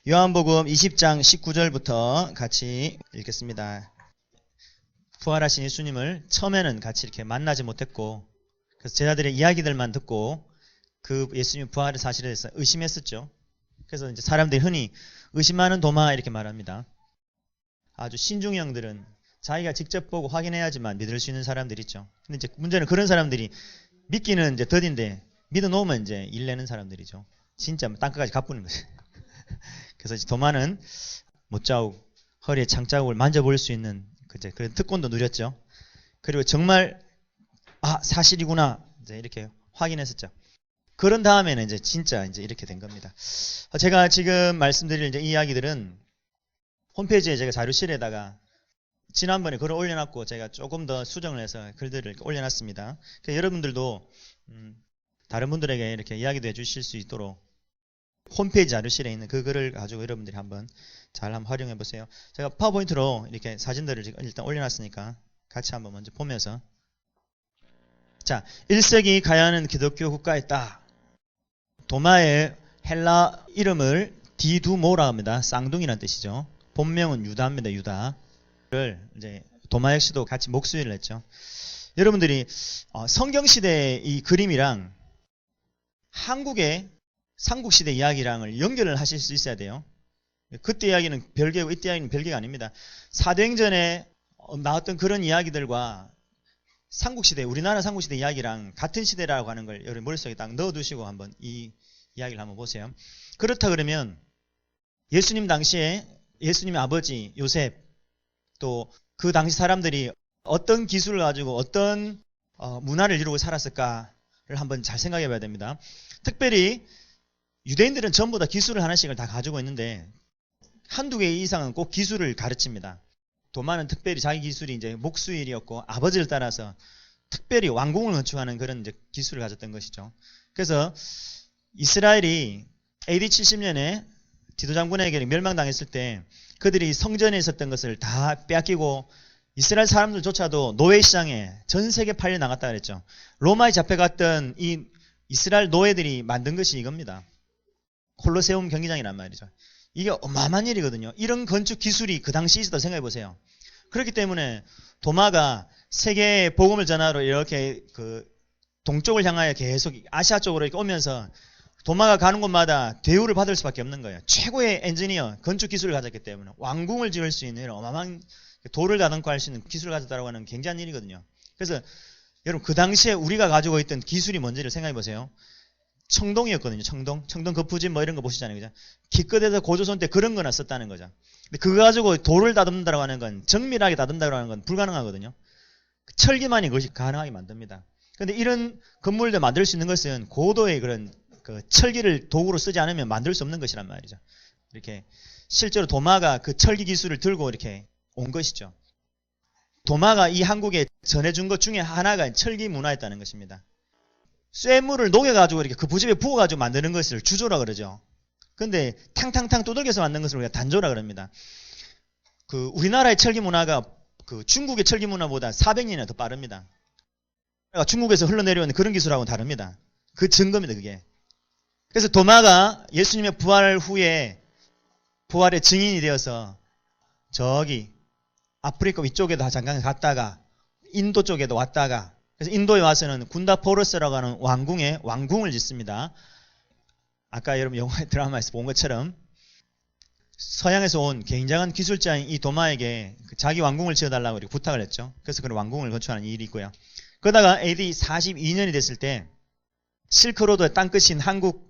요한복음 20장 19절부터 같이 읽겠습니다. 부활하신 예수님을 처음에는 같이 이렇게 만나지 못했고, 그래서 제자들의 이야기들만 듣고 그 예수님의 부활의 사실에 대해서 의심했었죠. 그래서 이제 사람들이 흔히 의심하는 도마 이렇게 말합니다. 아주 신중형들은 자기가 직접 보고 확인해야지만 믿을 수 있는 사람들이 있죠. 근데 이제 문제는 그런 사람들이 믿기는 이제 더딘데 믿어 놓으면 이제 일내는 사람들이죠. 진짜 땅끝까지 가쁘는 거죠. 그래서 이제 도마는 못자국, 허리에 장자국을 만져볼 수 있는 그런 특권도 누렸죠. 그리고 정말 사실이구나 이제 이렇게 확인했었죠. 그런 다음에는 이제 진짜 이제 이렇게 된 겁니다. 제가 지금 말씀드릴 이제 이 이야기들은 홈페이지에 제가 자료실에다가 지난번에 글을 올려놨고 제가 조금 더 수정을 해서 글들을 올려놨습니다. 그러니까 여러분들도 다른 분들에게 이렇게 이야기도 해주실 수 있도록 홈페이지 자료실에 있는 그 글을 가지고 여러분들이 한번 잘 한번 활용해 보세요. 제가 파워포인트로 이렇게 사진들을 일단 올려놨으니까 같이 한번 먼저 보면서, 자, 1세기 가야는 기독교 국가에 있다. 도마의 헬라 이름을 디두모라 합니다. 쌍둥이라는 뜻이죠. 본명은 유다입니다. 유다를 이제 도마 역시도 같이 목수일을 했죠. 여러분들이 성경 시대의 이 그림이랑 한국의 삼국시대 이야기랑을 연결을 하실 수 있어야 돼요. 그때 이야기는 별개고 이때 이야기는 별개가 아닙니다. 사도행전에 나왔던 그런 이야기들과 삼국시대, 우리나라 삼국시대 이야기랑 같은 시대라고 하는 걸 여러분 머릿속에 딱 넣어두시고 한번 이 이야기를 한번 보세요. 그렇다 그러면 예수님 당시에 예수님의 아버지 요셉, 또 그 당시 사람들이 어떤 기술을 가지고 어떤 문화를 이루고 살았을까를 한번 잘 생각해 봐야 됩니다. 특별히 유대인들은 전부 다 기술을 하나씩을 다 가지고 있는데 한두 개 이상은 꼭 기술을 가르칩니다. 도마는 특별히 자기 기술이 이제 목수일이었고 아버지를 따라서 특별히 왕궁을 건축하는 그런 이제 기술을 가졌던 것이죠. 그래서 이스라엘이 AD 70년에 디도 장군에게 멸망당했을 때 그들이 성전에 있었던 것을 다 빼앗기고 이스라엘 사람들조차도 노예시장에 전 세계 팔려 나갔다 그랬죠. 로마에 잡혀갔던 이 이스라엘 노예들이 만든 것이 이겁니다. 콜로세움 경기장이란 말이죠. 이게 어마어마한 일이거든요. 이런 건축 기술이 그 당시 있었다고 생각해 보세요. 그렇기 때문에 도마가 세계의 복음을 전하러 이렇게 그 동쪽을 향하여 계속 아시아 쪽으로 이렇게 오면서 도마가 가는 곳마다 대우를 받을 수밖에 없는 거예요. 최고의 엔지니어, 건축 기술을 가졌기 때문에 왕궁을 지을 수 있는 어마어마한 돌을 다듬고 할 수 있는 기술을 가졌다고 하는 굉장한 일이거든요. 그래서 여러분 그 당시에 우리가 가지고 있던 기술이 뭔지를 생각해 보세요. 청동이었거든요. 청동 거푸집 뭐 이런 거 보시잖아요. 그죠? 기껏해서 고조선 때 그런 거나 썼다는 거죠. 근데 그거 가지고 돌을 다듬는다고 하는 건, 정밀하게 다듬는다고 하는 건 불가능하거든요. 철기만이 그것이 가능하게 만듭니다. 근데 이런 건물들 만들 수 있는 것은 고도의 그런 그 철기를 도구로 쓰지 않으면 만들 수 없는 것이란 말이죠. 이렇게 실제로 도마가 그 철기 기술을 들고 이렇게 온 것이죠. 도마가 이 한국에 전해준 것 중에 하나가 철기 문화였다는 것입니다. 쇠물을 녹여가지고 이렇게 그 부집에 부어가지고 만드는 것을 주조라 그러죠. 근데 탕탕탕 두들겨서 만든 것을 우리가 단조라 그럽니다. 그 우리나라의 철기 문화가 그 중국의 철기 문화보다 400년이나 더 빠릅니다. 그러니까 중국에서 흘러내려오는 그런 기술하고는 다릅니다. 그 증거입니다, 그게. 그래서 도마가 예수님의 부활 후에 부활의 증인이 되어서 저기 아프리카 위쪽에도 잠깐 갔다가 인도 쪽에도 왔다가, 그래서 인도에 와서는 군다포러스라고 하는 왕궁을 짓습니다. 아까 여러분 영화 드라마에서 본 것처럼 서양에서 온 굉장한 기술자인 이 도마에게 자기 왕궁을 지어달라고 부탁을 했죠. 그래서 그런 왕궁을 건축하는 일이 있고요. 그러다가 AD 42년이 됐을 때 실크로드의 땅끝인 한국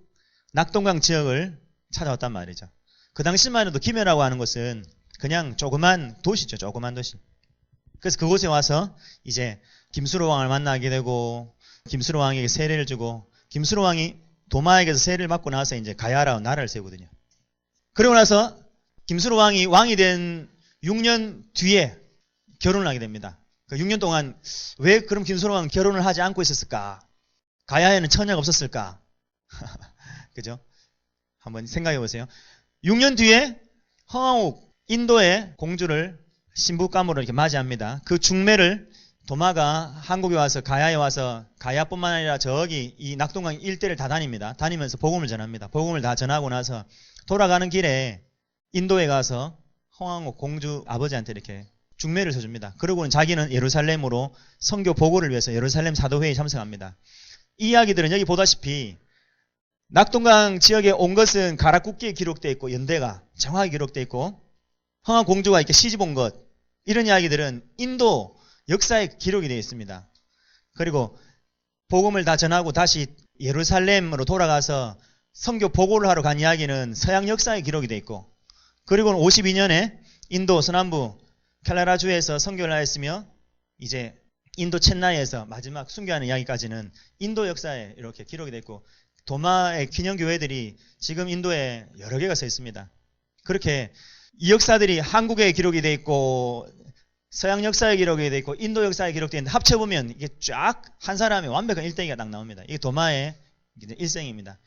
낙동강 지역을 찾아왔단 말이죠. 그 당시만 해도 김해라고 하는 곳은 그냥 조그만 도시죠. 조그만 도시. 그래서 그곳에 와서 이제 김수로 왕을 만나게 되고 김수로 왕에게 세례를 주고 김수로 왕이 도마에게서 세례를 받고 나서 이제 가야라고 나라를 세우거든요. 그러고 나서 김수로 왕이 왕이 된 6년 뒤에 결혼을 하게 됩니다. 그 6년 동안 왜 그럼 김수로 왕은 결혼을 하지 않고 있었을까? 가야에는 처녀가 없었을까? 그죠? 한번 생각해 보세요. 6년 뒤에 허황옥 인도의 공주를 신부감으로 이렇게 맞이합니다. 그 중매를 도마가 한국에 와서 가야에 와서 가야뿐만 아니라 저기 이 낙동강 일대를 다 다닙니다. 다니면서 복음을 전합니다. 복음을 다 전하고 나서 돌아가는 길에 인도에 가서 홍항국 공주 아버지한테 이렇게 중매를 서줍니다. 그러고는 자기는 예루살렘으로 선교 보고를 위해서 예루살렘 사도회의에 참석합니다. 이 이야기들은 여기 보다시피 낙동강 지역에 온 것은 가락국기에 기록되어 있고 연대가 정확하게 기록되어 있고 홍항 공주가 이렇게 시집 온 것 이런 이야기들은 인도 역사에 기록이 되어 있습니다. 그리고 복음을 다 전하고 다시 예루살렘으로 돌아가서 선교 보고를 하러 간 이야기는 서양 역사에 기록이 되어 있고 그리고는 52년에 인도 서남부 켈라라주에서 선교를 하였으며 이제 인도 첸나이에서 마지막 순교하는 이야기까지는 인도 역사에 이렇게 기록이 되어 있고 도마의 기념교회들이 지금 인도에 여러 개가 서 있습니다. 그렇게 이 역사들이 한국에 기록이 되어 있고 서양 역사에 기록이 되어 있고 인도 역사에 기록되어 있는데 합쳐보면 이게 쫙 한 사람의 완벽한 일대기가 딱 나옵니다. 이게 도마의 일생입니다.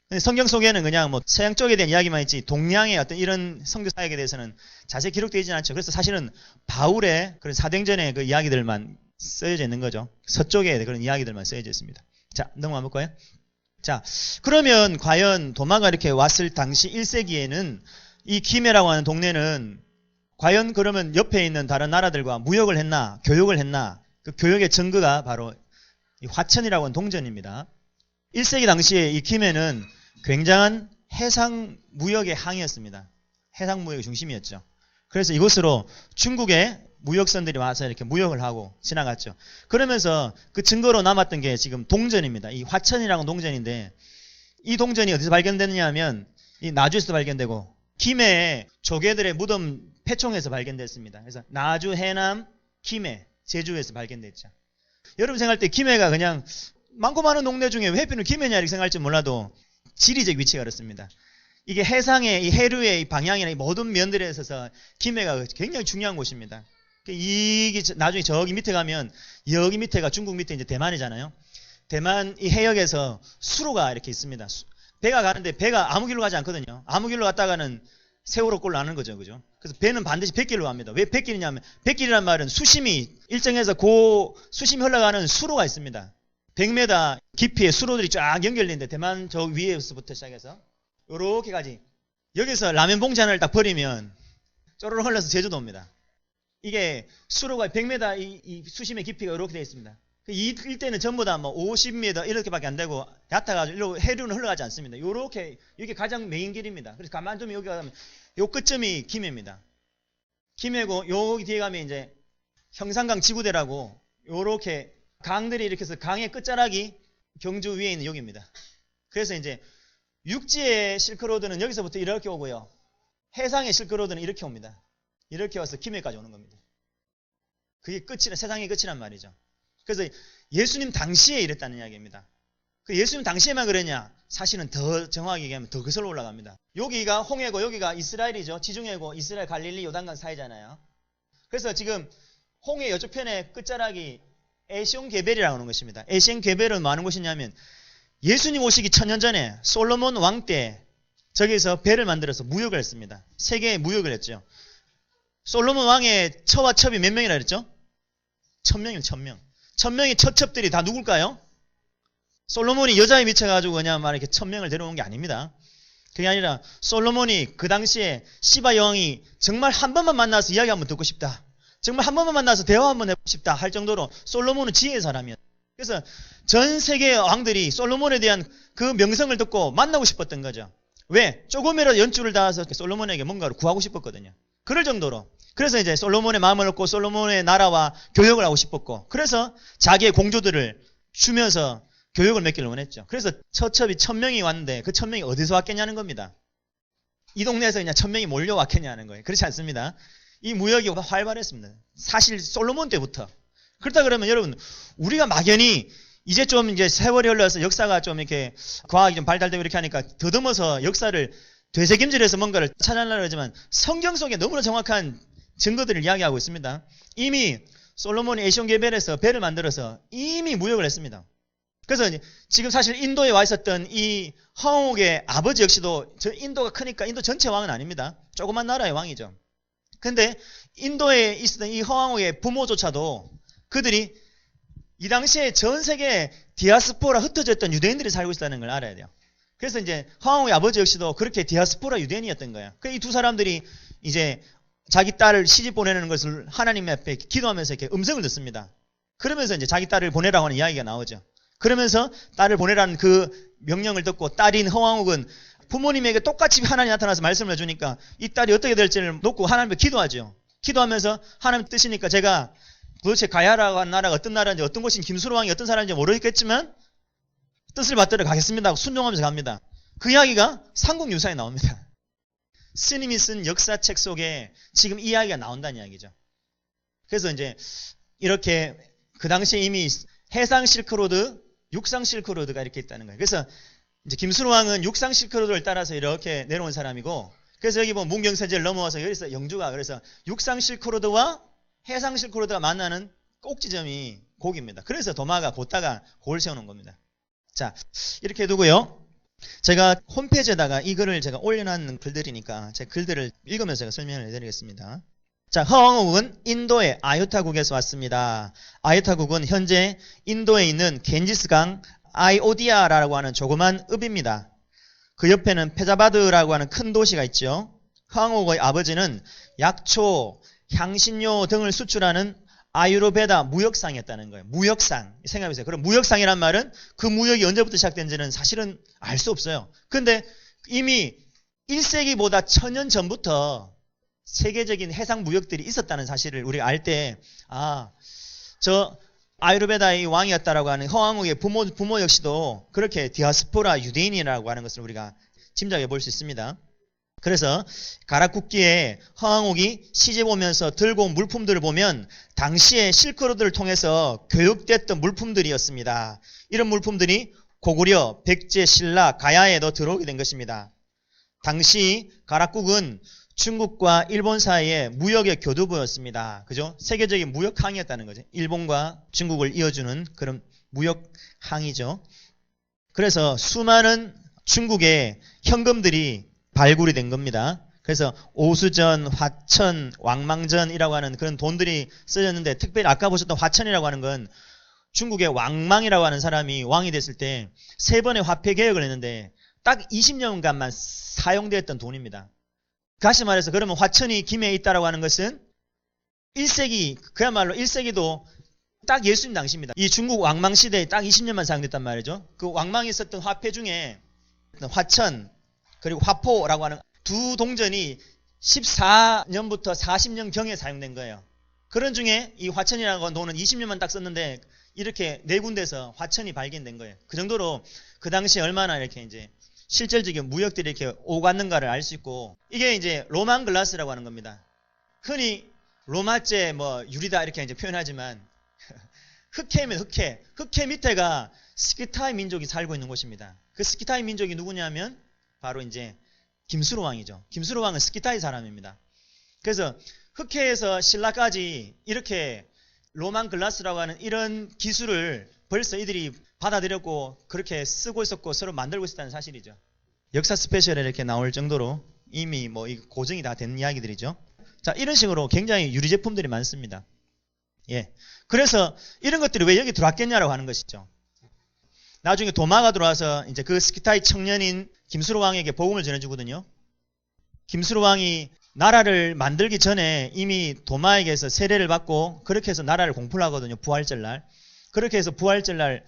근데 성경 속에는 그냥 뭐 서양 쪽에 대한 이야기만 있지 동양의 어떤 이런 선교 사역에 대해서는 자세히 기록되어 있지는 않죠. 그래서 사실은 바울의 그런 사도행전의 그 이야기들만 쓰여져 있는 거죠. 서쪽에 그런 이야기들만 쓰여져 있습니다. 자, 넘어가 볼까요? 자, 그러면 과연 도마가 이렇게 왔을 당시 1세기에는 이 기메라고 하는 동네는 과연 그러면 옆에 있는 다른 나라들과 무역을 했나, 교역을 했나? 그 교역의 증거가 바로 이 화천이라고 하는 동전입니다. 1세기 당시에 이 기메는 굉장한 해상 무역의 항이었습니다. 해상 무역의 중심이었죠. 그래서 이곳으로 중국의 무역선들이 와서 이렇게 무역을 하고 지나갔죠. 그러면서 그 증거로 남았던 게 지금 동전입니다. 이 화천이라는 동전인데 이 동전이 어디서 발견됐느냐 하면 이 나주에서 발견되고 김해의 조개들의 무덤 패총에서 발견됐습니다. 그래서 나주, 해남, 김해, 제주에서 발견됐죠. 여러분 생각할 때 김해가 그냥 많고 많은 동네 중에 왜 하필은 김해냐 이렇게 생각할지 몰라도 지리적 위치가 그렇습니다. 이게 해상의 이 해류의 이 방향이나 이 모든 면들에 있어서 김해가 굉장히 중요한 곳입니다. 이게 나중에 저기 밑에 가면 여기 밑에가 중국 밑에 이제 대만이잖아요. 대만 이 해역에서 수로가 이렇게 있습니다. 배가 가는데 배가 아무 길로 가지 않거든요. 아무 길로 갔다가는 세월호 꼴로 나는 거죠. 그죠? 그래서 배는 반드시 백길로 갑니다. 왜 백길이냐면 백길이란 말은 수심이 일정해서 그 수심이 흘러가는 수로가 있습니다. 100m 깊이의 수로들이 쫙 연결되는데 대만 저 위에서부터 시작해서 요렇게까지 여기서 라면 봉지 하나를 딱 버리면 쪼르륵 흘러서 제주도 옵니다. 이게 수로가 100m 이 수심의 깊이가 이렇게 되어 있습니다. 이 일대는 전부 다 뭐 50m 이렇게밖에 안 되고 얕아가지고 해류는 흘러가지 않습니다. 요렇게 이게 가장 메인 길입니다. 그래서 가만 좀 여기 가면 요 끝점이 김해입니다. 김해고 여기 뒤에 가면 이제 형산강 지구대라고 요렇게 강들이 이렇게 해서 강의 끝자락이 경주 위에 있는 여기입니다. 그래서 이제 육지의 실크로드는 여기서부터 이렇게 오고요. 해상의 실크로드는 이렇게 옵니다. 이렇게 와서 김해까지 오는 겁니다. 그게 끝이라 세상의 끝이란 말이죠. 그래서 예수님 당시에 이랬다는 이야기입니다. 그 예수님 당시에만 그랬냐? 사실은 더 정확하게 얘기하면 더 그슬로 올라갑니다. 여기가 홍해고 여기가 이스라엘이죠. 지중해고 이스라엘 갈릴리 요단강 사이잖아요. 그래서 지금 홍해 여쪽 편의 끝자락이 에시온 게벨이라고 하는 것입니다. 에시온 게벨은 뭐 하는 곳이냐면 예수님 오시기 1000년 전에 솔로몬 왕 때 저기서 배를 만들어서 무역을 했습니다. 세계에 무역을 했죠. 솔로몬 왕의 처와 첩이 몇 명이라 그랬죠? 1000명이면 1000명. 1000명의 처첩들이 다 누굴까요? 솔로몬이 여자에 미쳐가지고 그냥 막 이렇게 1000명을 데려온 게 아닙니다. 그게 아니라 솔로몬이 그 당시에 시바 여왕이 정말 한 번만 만나서 이야기 한번 듣고 싶다. 정말 한 번만 만나서 대화 한번 해보고 싶다 할 정도로 솔로몬은 지혜의 사람이었어요. 그래서 전 세계의 왕들이 솔로몬에 대한 그 명성을 듣고 만나고 싶었던 거죠. 왜? 조금이라도 연줄을 닿아서 솔로몬에게 뭔가를 구하고 싶었거든요. 그럴 정도로. 그래서 이제 솔로몬의 마음을 얻고 솔로몬의 나라와 교역을 하고 싶었고 그래서 자기의 공주들을 주면서 교역을 맺기를 원했죠. 그래서 처첩이 1000명이 왔는데 그 1000명이 어디서 왔겠냐는 겁니다. 이 동네에서 그냥 1000명이 몰려왔겠냐는 거예요. 그렇지 않습니다. 이 무역이 활발했습니다. 사실 솔로몬 때부터. 그렇다 그러면 여러분 우리가 막연히 이제 좀 이제 세월이 흘러서 역사가 좀 이렇게 과학이 좀 발달되고 이렇게 하니까 더듬어서 역사를 되새김질해서 뭔가를 찾아내려고 하지만 성경 속에 너무나 정확한 증거들을 이야기하고 있습니다. 이미 솔로몬이 에시온 게벨에서 배를 만들어서 이미 무역을 했습니다. 그래서 지금 사실 인도에 와 있었던 이 황옥의 아버지 역시도 저 인도가 크니까 인도 전체 왕은 아닙니다. 조그만 나라의 왕이죠. 근데 인도에 있었던 이 황옥의 부모조차도 그들이 이 당시에 전 세계에 디아스포라 흩어져 있던 유대인들이 살고 있다는 걸 알아야 돼요. 그래서 이제 허왕옥의 아버지 역시도 그렇게 디아스포라 유대인이었던 거예요. 이 두 사람들이 이제 자기 딸을 시집 보내는 것을 하나님 앞에 기도하면서 이렇게 음성을 듣습니다. 그러면서 이제 자기 딸을 보내라고 하는 이야기가 나오죠. 그러면서 딸을 보내라는 그 명령을 듣고 딸인 허왕옥은 부모님에게 똑같이 하나님 나타나서 말씀을 해주니까 이 딸이 어떻게 될지를 놓고 하나님께 기도하죠. 기도하면서 하나님 뜻이니까 제가 도대체 가야라고 하는 나라가 어떤 나라인지 어떤 곳인 김수로 왕이 어떤 사람인지 모르겠지만 뜻을 받들어 가겠습니다 하고 순종하면서 갑니다. 그 이야기가 삼국유사에 나옵니다. 스님이 쓴 역사책 속에 지금 이 이야기가 나온다는 이야기죠. 그래서 이제 이렇게 그 당시에 이미 해상 실크로드, 육상 실크로드가 이렇게 있다는 거예요. 그래서 이제 김수로 왕은 육상 실크로드를 따라서 이렇게 내려온 사람이고, 그래서 여기 보면 문경세제를 넘어와서 여기서 영주가 그래서 육상 실크로드와 해상 실크로드가 만나는 꼭지점이 고기입니다. 그래서 도마가 곧다가 고를 세우는 겁니다. 자, 이렇게 두고요. 제가 홈페이지에다가 이 글을 제가 올려놓은 글들이니까 제 글들을 읽으면서 제가 설명을 해드리겠습니다. 자, 허왕옥은 인도의 아유타국에서 왔습니다. 아유타국은 현재 인도에 있는 겐지스강 아이오디아라고 하는 조그만 읍입니다. 그 옆에는 페자바드라고 하는 큰 도시가 있죠. 허왕옥의 아버지는 약초, 향신료 등을 수출하는 아유르베다 무역상이었다는 거예요. 무역상. 생각해보세요. 그럼 무역상이란 말은 그 무역이 언제부터 시작된지는 사실은 알 수 없어요. 근데 이미 1세기보다 1000년 전부터 세계적인 해상 무역들이 있었다는 사실을 우리가 알 때, 저 아유르베다의 왕이었다라고 하는 허왕옥의 부모 역시도 그렇게 디아스포라 유대인이라고 하는 것을 우리가 짐작해 볼 수 있습니다. 그래서 가락국기에 허왕옥이 시집 오면서 들고 온 물품들을 보면 당시에 실크로드를 통해서 교육됐던 물품들이었습니다. 이런 물품들이 고구려, 백제, 신라, 가야에도 들어오게 된 것입니다. 당시 가락국은 중국과 일본 사이에 무역의 교두보였습니다. 그죠? 세계적인 무역항이었다는 거죠. 일본과 중국을 이어주는 그런 무역항이죠. 그래서 수많은 중국의 현금들이 발굴이 된 겁니다. 그래서 오수전, 화천, 왕망전이라고 하는 그런 돈들이 쓰였는데, 특별히 아까 보셨던 화천이라고 하는 건 중국의 왕망이라고 하는 사람이 왕이 됐을 때 3번의 화폐 개혁을 했는데 딱 20년간만 사용되었던 돈입니다. 다시 말해서 그러면 화천이 김해에 있다라고 하는 것은 1세기, 그야말로 1세기도 딱 예수님 당시입니다. 이 중국 왕망 시대에 딱 20년만 사용됐단 말이죠. 그 왕망이 있었던 화폐 중에 화천 그리고 화포라고 하는 두 동전이 14년부터 40년경에 사용된 거예요. 그런 중에 이 화천이라는 돈은 20년만 딱 썼는데 이렇게 4군데서 화천이 발견된 거예요. 그 정도로 그 당시에 얼마나 이렇게 이제 실질적인 무역들이 이렇게 오갔는가를 알 수 있고, 이게 이제 로만 글라스라고 하는 겁니다. 흔히 로마제 유리다 이렇게 이제 표현하지만 흑해면 흑해. 흑해 밑에가 스키타이 민족이 살고 있는 곳입니다. 그 스키타이 민족이 누구냐면 바로 이제 김수로 왕이죠. 김수로 왕은 스키타이 사람입니다. 그래서 흑해에서 신라까지 이렇게 로만 글라스라고 하는 이런 기술을 벌써 이들이 받아들였고 그렇게 쓰고 있었고 서로 만들고 있었다는 사실이죠. 역사 스페셜에 이렇게 나올 정도로 이미 고증이 다 된 이야기들이죠. 자, 이런 식으로 굉장히 유리 제품들이 많습니다. 예. 그래서 이런 것들이 왜 여기 들어왔겠냐라고 하는 것이죠. 나중에 도마가 들어와서 이제 그 스키타이 청년인 김수로 왕에게 복음을 전해주거든요. 김수로 왕이 나라를 만들기 전에 이미 도마에게서 세례를 받고 그렇게 해서 나라를 공포를 하거든요. 부활절날. 그렇게 해서 부활절날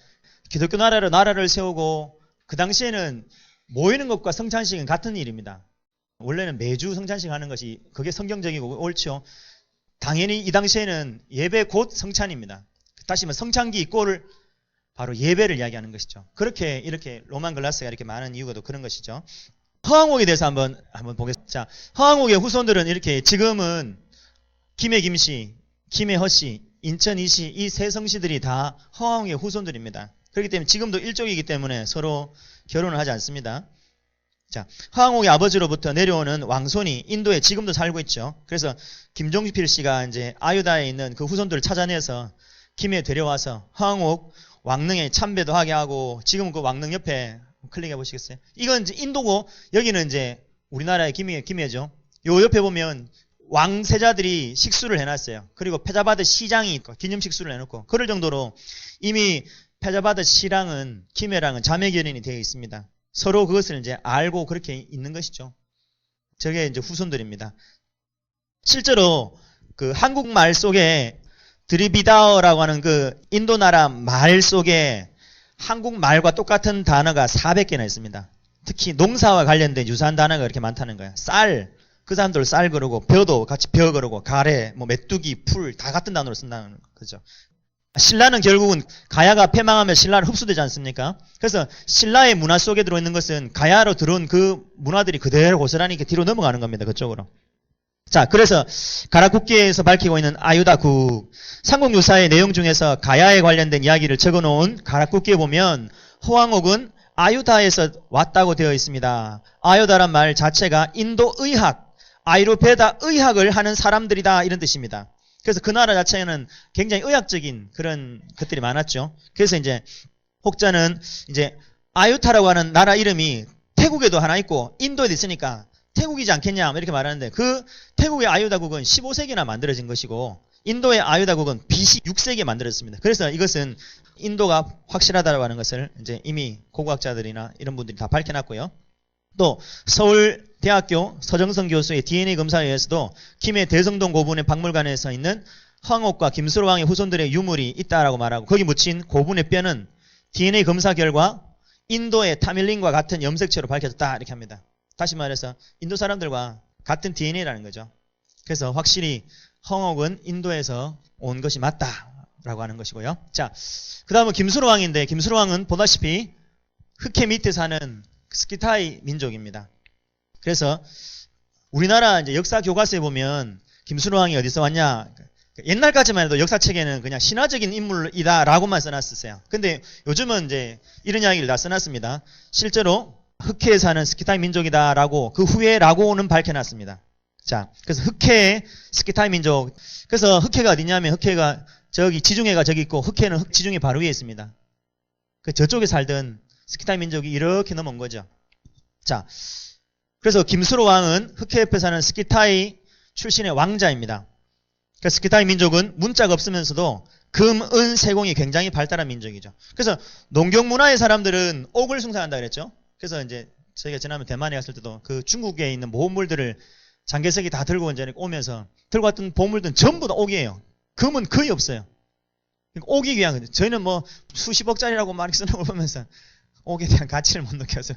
기독교 나라를 세우고, 그 당시에는 모이는 것과 성찬식은 같은 일입니다. 원래는 매주 성찬식 하는 것이 그게 성경적이고 옳죠. 당연히 이 당시에는 예배 곧 성찬입니다. 다시 말해 성찬기 이꼴을 바로 예배를 이야기하는 것이죠. 그렇게 이렇게 로만 글라스가 이렇게 많은 이유가 또 그런 것이죠. 허왕옥에 대해서 한번 보겠습니다. 자, 허왕옥의 후손들은 이렇게 지금은 김해 김씨, 김해 허씨, 인천 이씨 이 세 성씨들이 다 허왕옥의 후손들입니다. 그렇기 때문에 지금도 일족이기 때문에 서로 결혼을 하지 않습니다. 자, 허왕옥의 아버지로부터 내려오는 왕손이 인도에 지금도 살고 있죠. 그래서 김종필 씨가 이제 아유다에 있는 그 후손들을 찾아내서 김해에 데려와서 허왕옥 왕릉에 참배도 하게 하고, 지금 그 왕릉 옆에 클릭해 보시겠어요? 이건 이제 인도고 여기는 이제 우리나라의 김해죠. 요 옆에 보면 왕세자들이 식수를 해놨어요. 그리고 페자바드 시장이 기념 식수를 해놓고, 그럴 정도로 이미 페자바드 시랑은 김해랑은 자매결연이 되어 있습니다. 서로 그것을 이제 알고 그렇게 있는 것이죠. 저게 이제 후손들입니다. 실제로 그 한국말 속에 드리비다어라고 하는 그 인도 나라 말 속에 한국말과 똑같은 단어가 400개나 있습니다. 특히 농사와 관련된 유사한 단어가 그렇게 많다는 거예요. 쌀, 그 사람들 쌀 그러고, 벼도 같이 벼 그러고, 가래, 뭐 메뚜기, 풀 다 같은 단어로 쓴다는 거죠. 신라는 결국은 가야가 패망하면 신라로 흡수되지 않습니까? 그래서 신라의 문화 속에 들어있는 것은 가야로 들어온 그 문화들이 그대로 고스란히 이렇게 뒤로 넘어가는 겁니다. 그쪽으로. 자, 그래서 가라쿠키에서 밝히고 있는 아유다국 삼국유사의 내용 중에서 가야에 관련된 이야기를 적어놓은 가라쿠키에 보면 호황옥은 아유다에서 왔다고 되어 있습니다. 아유다란 말 자체가 인도 의학, 아유르베다 의학을 하는 사람들이다 이런 뜻입니다. 그래서 그 나라 자체는 굉장히 의학적인 그런 것들이 많았죠. 그래서 이제 혹자는 이제 아유타라고 하는 나라 이름이 태국에도 하나 있고 인도에도 있으니까 태국이지 않겠냐 이렇게 말하는데 그 태국의 아유다국은 15세기나 만들어진 것이고 인도의 아유다국은 BC 6세기에 만들어졌습니다. 그래서 이것은 인도가 확실하다고 하는 것을 이제 이미 고고학자들이나 이런 분들이 다 밝혀놨고요. 또 서울대학교 서정성 교수의 DNA 검사에 의해서도 김해 대성동 고분의 박물관에서 있는 황옥과 김수로왕의 후손들의 유물이 있다라고 말하고 거기 묻힌 고분의 뼈는 DNA 검사 결과 인도의 타밀린과 같은 염색체로 밝혀졌다 이렇게 합니다. 다시 말해서 인도 사람들과 같은 DNA라는 거죠. 그래서 확실히 황옥은 인도에서 온 것이 맞다라고 하는 것이고요. 자, 그 다음은 김수로왕인데 김수로왕은 보다시피 흑해 밑에 사는 스키타이 민족입니다. 그래서 우리나라 이제 역사 교과서에 보면 김수로왕이 어디서 왔냐? 옛날까지만 해도 역사책에는 그냥 신화적인 인물이다라고만 써놨었어요. 근데 요즘은 이제 이런 이야기를 다 써놨습니다. 실제로 흑해에 사는 스키타이 민족이다라고 그 후에라고는 밝혀놨습니다. 자, 그래서 흑해의 스키타이 민족. 그래서 흑해가 어디냐면 흑해가 저기 지중해가 저기 있고 흑해는 지중해 바로 위에 있습니다. 그 저쪽에 살던 스키타이 민족이 이렇게 넘어온 거죠. 자, 그래서 김수로 왕은 흑해 옆에 사는 스키타이 출신의 왕자입니다. 그 스키타이 민족은 문자가 없으면서도 금, 은, 세공이 굉장히 발달한 민족이죠. 그래서 농경 문화의 사람들은 옥을 숭상한다 그랬죠. 그래서 이제 저희가 지난번 대만에 갔을 때도 그 중국에 있는 보물들을 장개석이 다 들고 이제 오면서 들고 왔던 보물들은 전부 다 옥이에요. 금은 거의 없어요. 옥이 귀한 거죠. 저희는 뭐 수십억짜리라고 막 쓰는 걸 보면서 옥에 대한 가치를 못 느껴서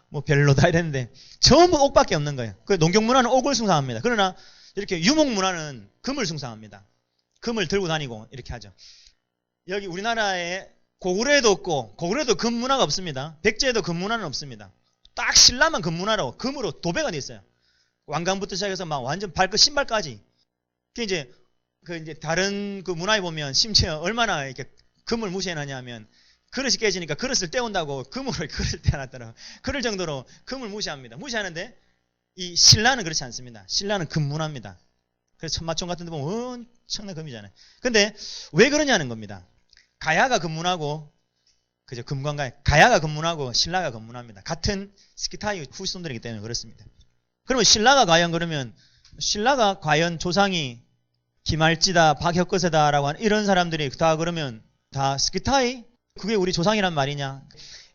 뭐 별로다 이랬는데 전부 옥밖에 없는 거예요. 그 농경 문화는 옥을 숭상합니다. 그러나 이렇게 유목 문화는 금을 숭상합니다. 금을 들고 다니고 이렇게 하죠. 여기 우리나라에 고구려에도 없고 고구려에도 금 문화가 없습니다. 백제에도 금 문화는 없습니다. 딱 신라만 금 문화로 금으로 도배가 돼 있어요. 왕관부터 시작해서 막 완전 발끝 신발까지. 그 이제 다른 그 문화에 보면 심지어 얼마나 이렇게 금을 무시해놨냐면 그릇이 깨지니까 그릇을 떼온다고 금으로 그릇을 떼어놨더라고요. 그럴 정도로 금을 무시합니다. 무시하는데 이 신라는 그렇지 않습니다. 신라는 금 문화입니다. 그래서 천마총 같은 데 보면 엄청난 금이잖아요. 근데 왜 그러냐는 겁니다. 가야가 금 문화고 그죠? 금관가야. 가야가 금 문화고 신라가 금 문화입니다. 같은 스키타이 후손들이기 때문에 그렇습니다. 그러면 신라가 과연 그러면 신라가 과연 조상이 김알지다 박혁거세다라고 하는 이런 사람들이 다 그러면 다 스키타이? 그게 우리 조상이란 말이냐?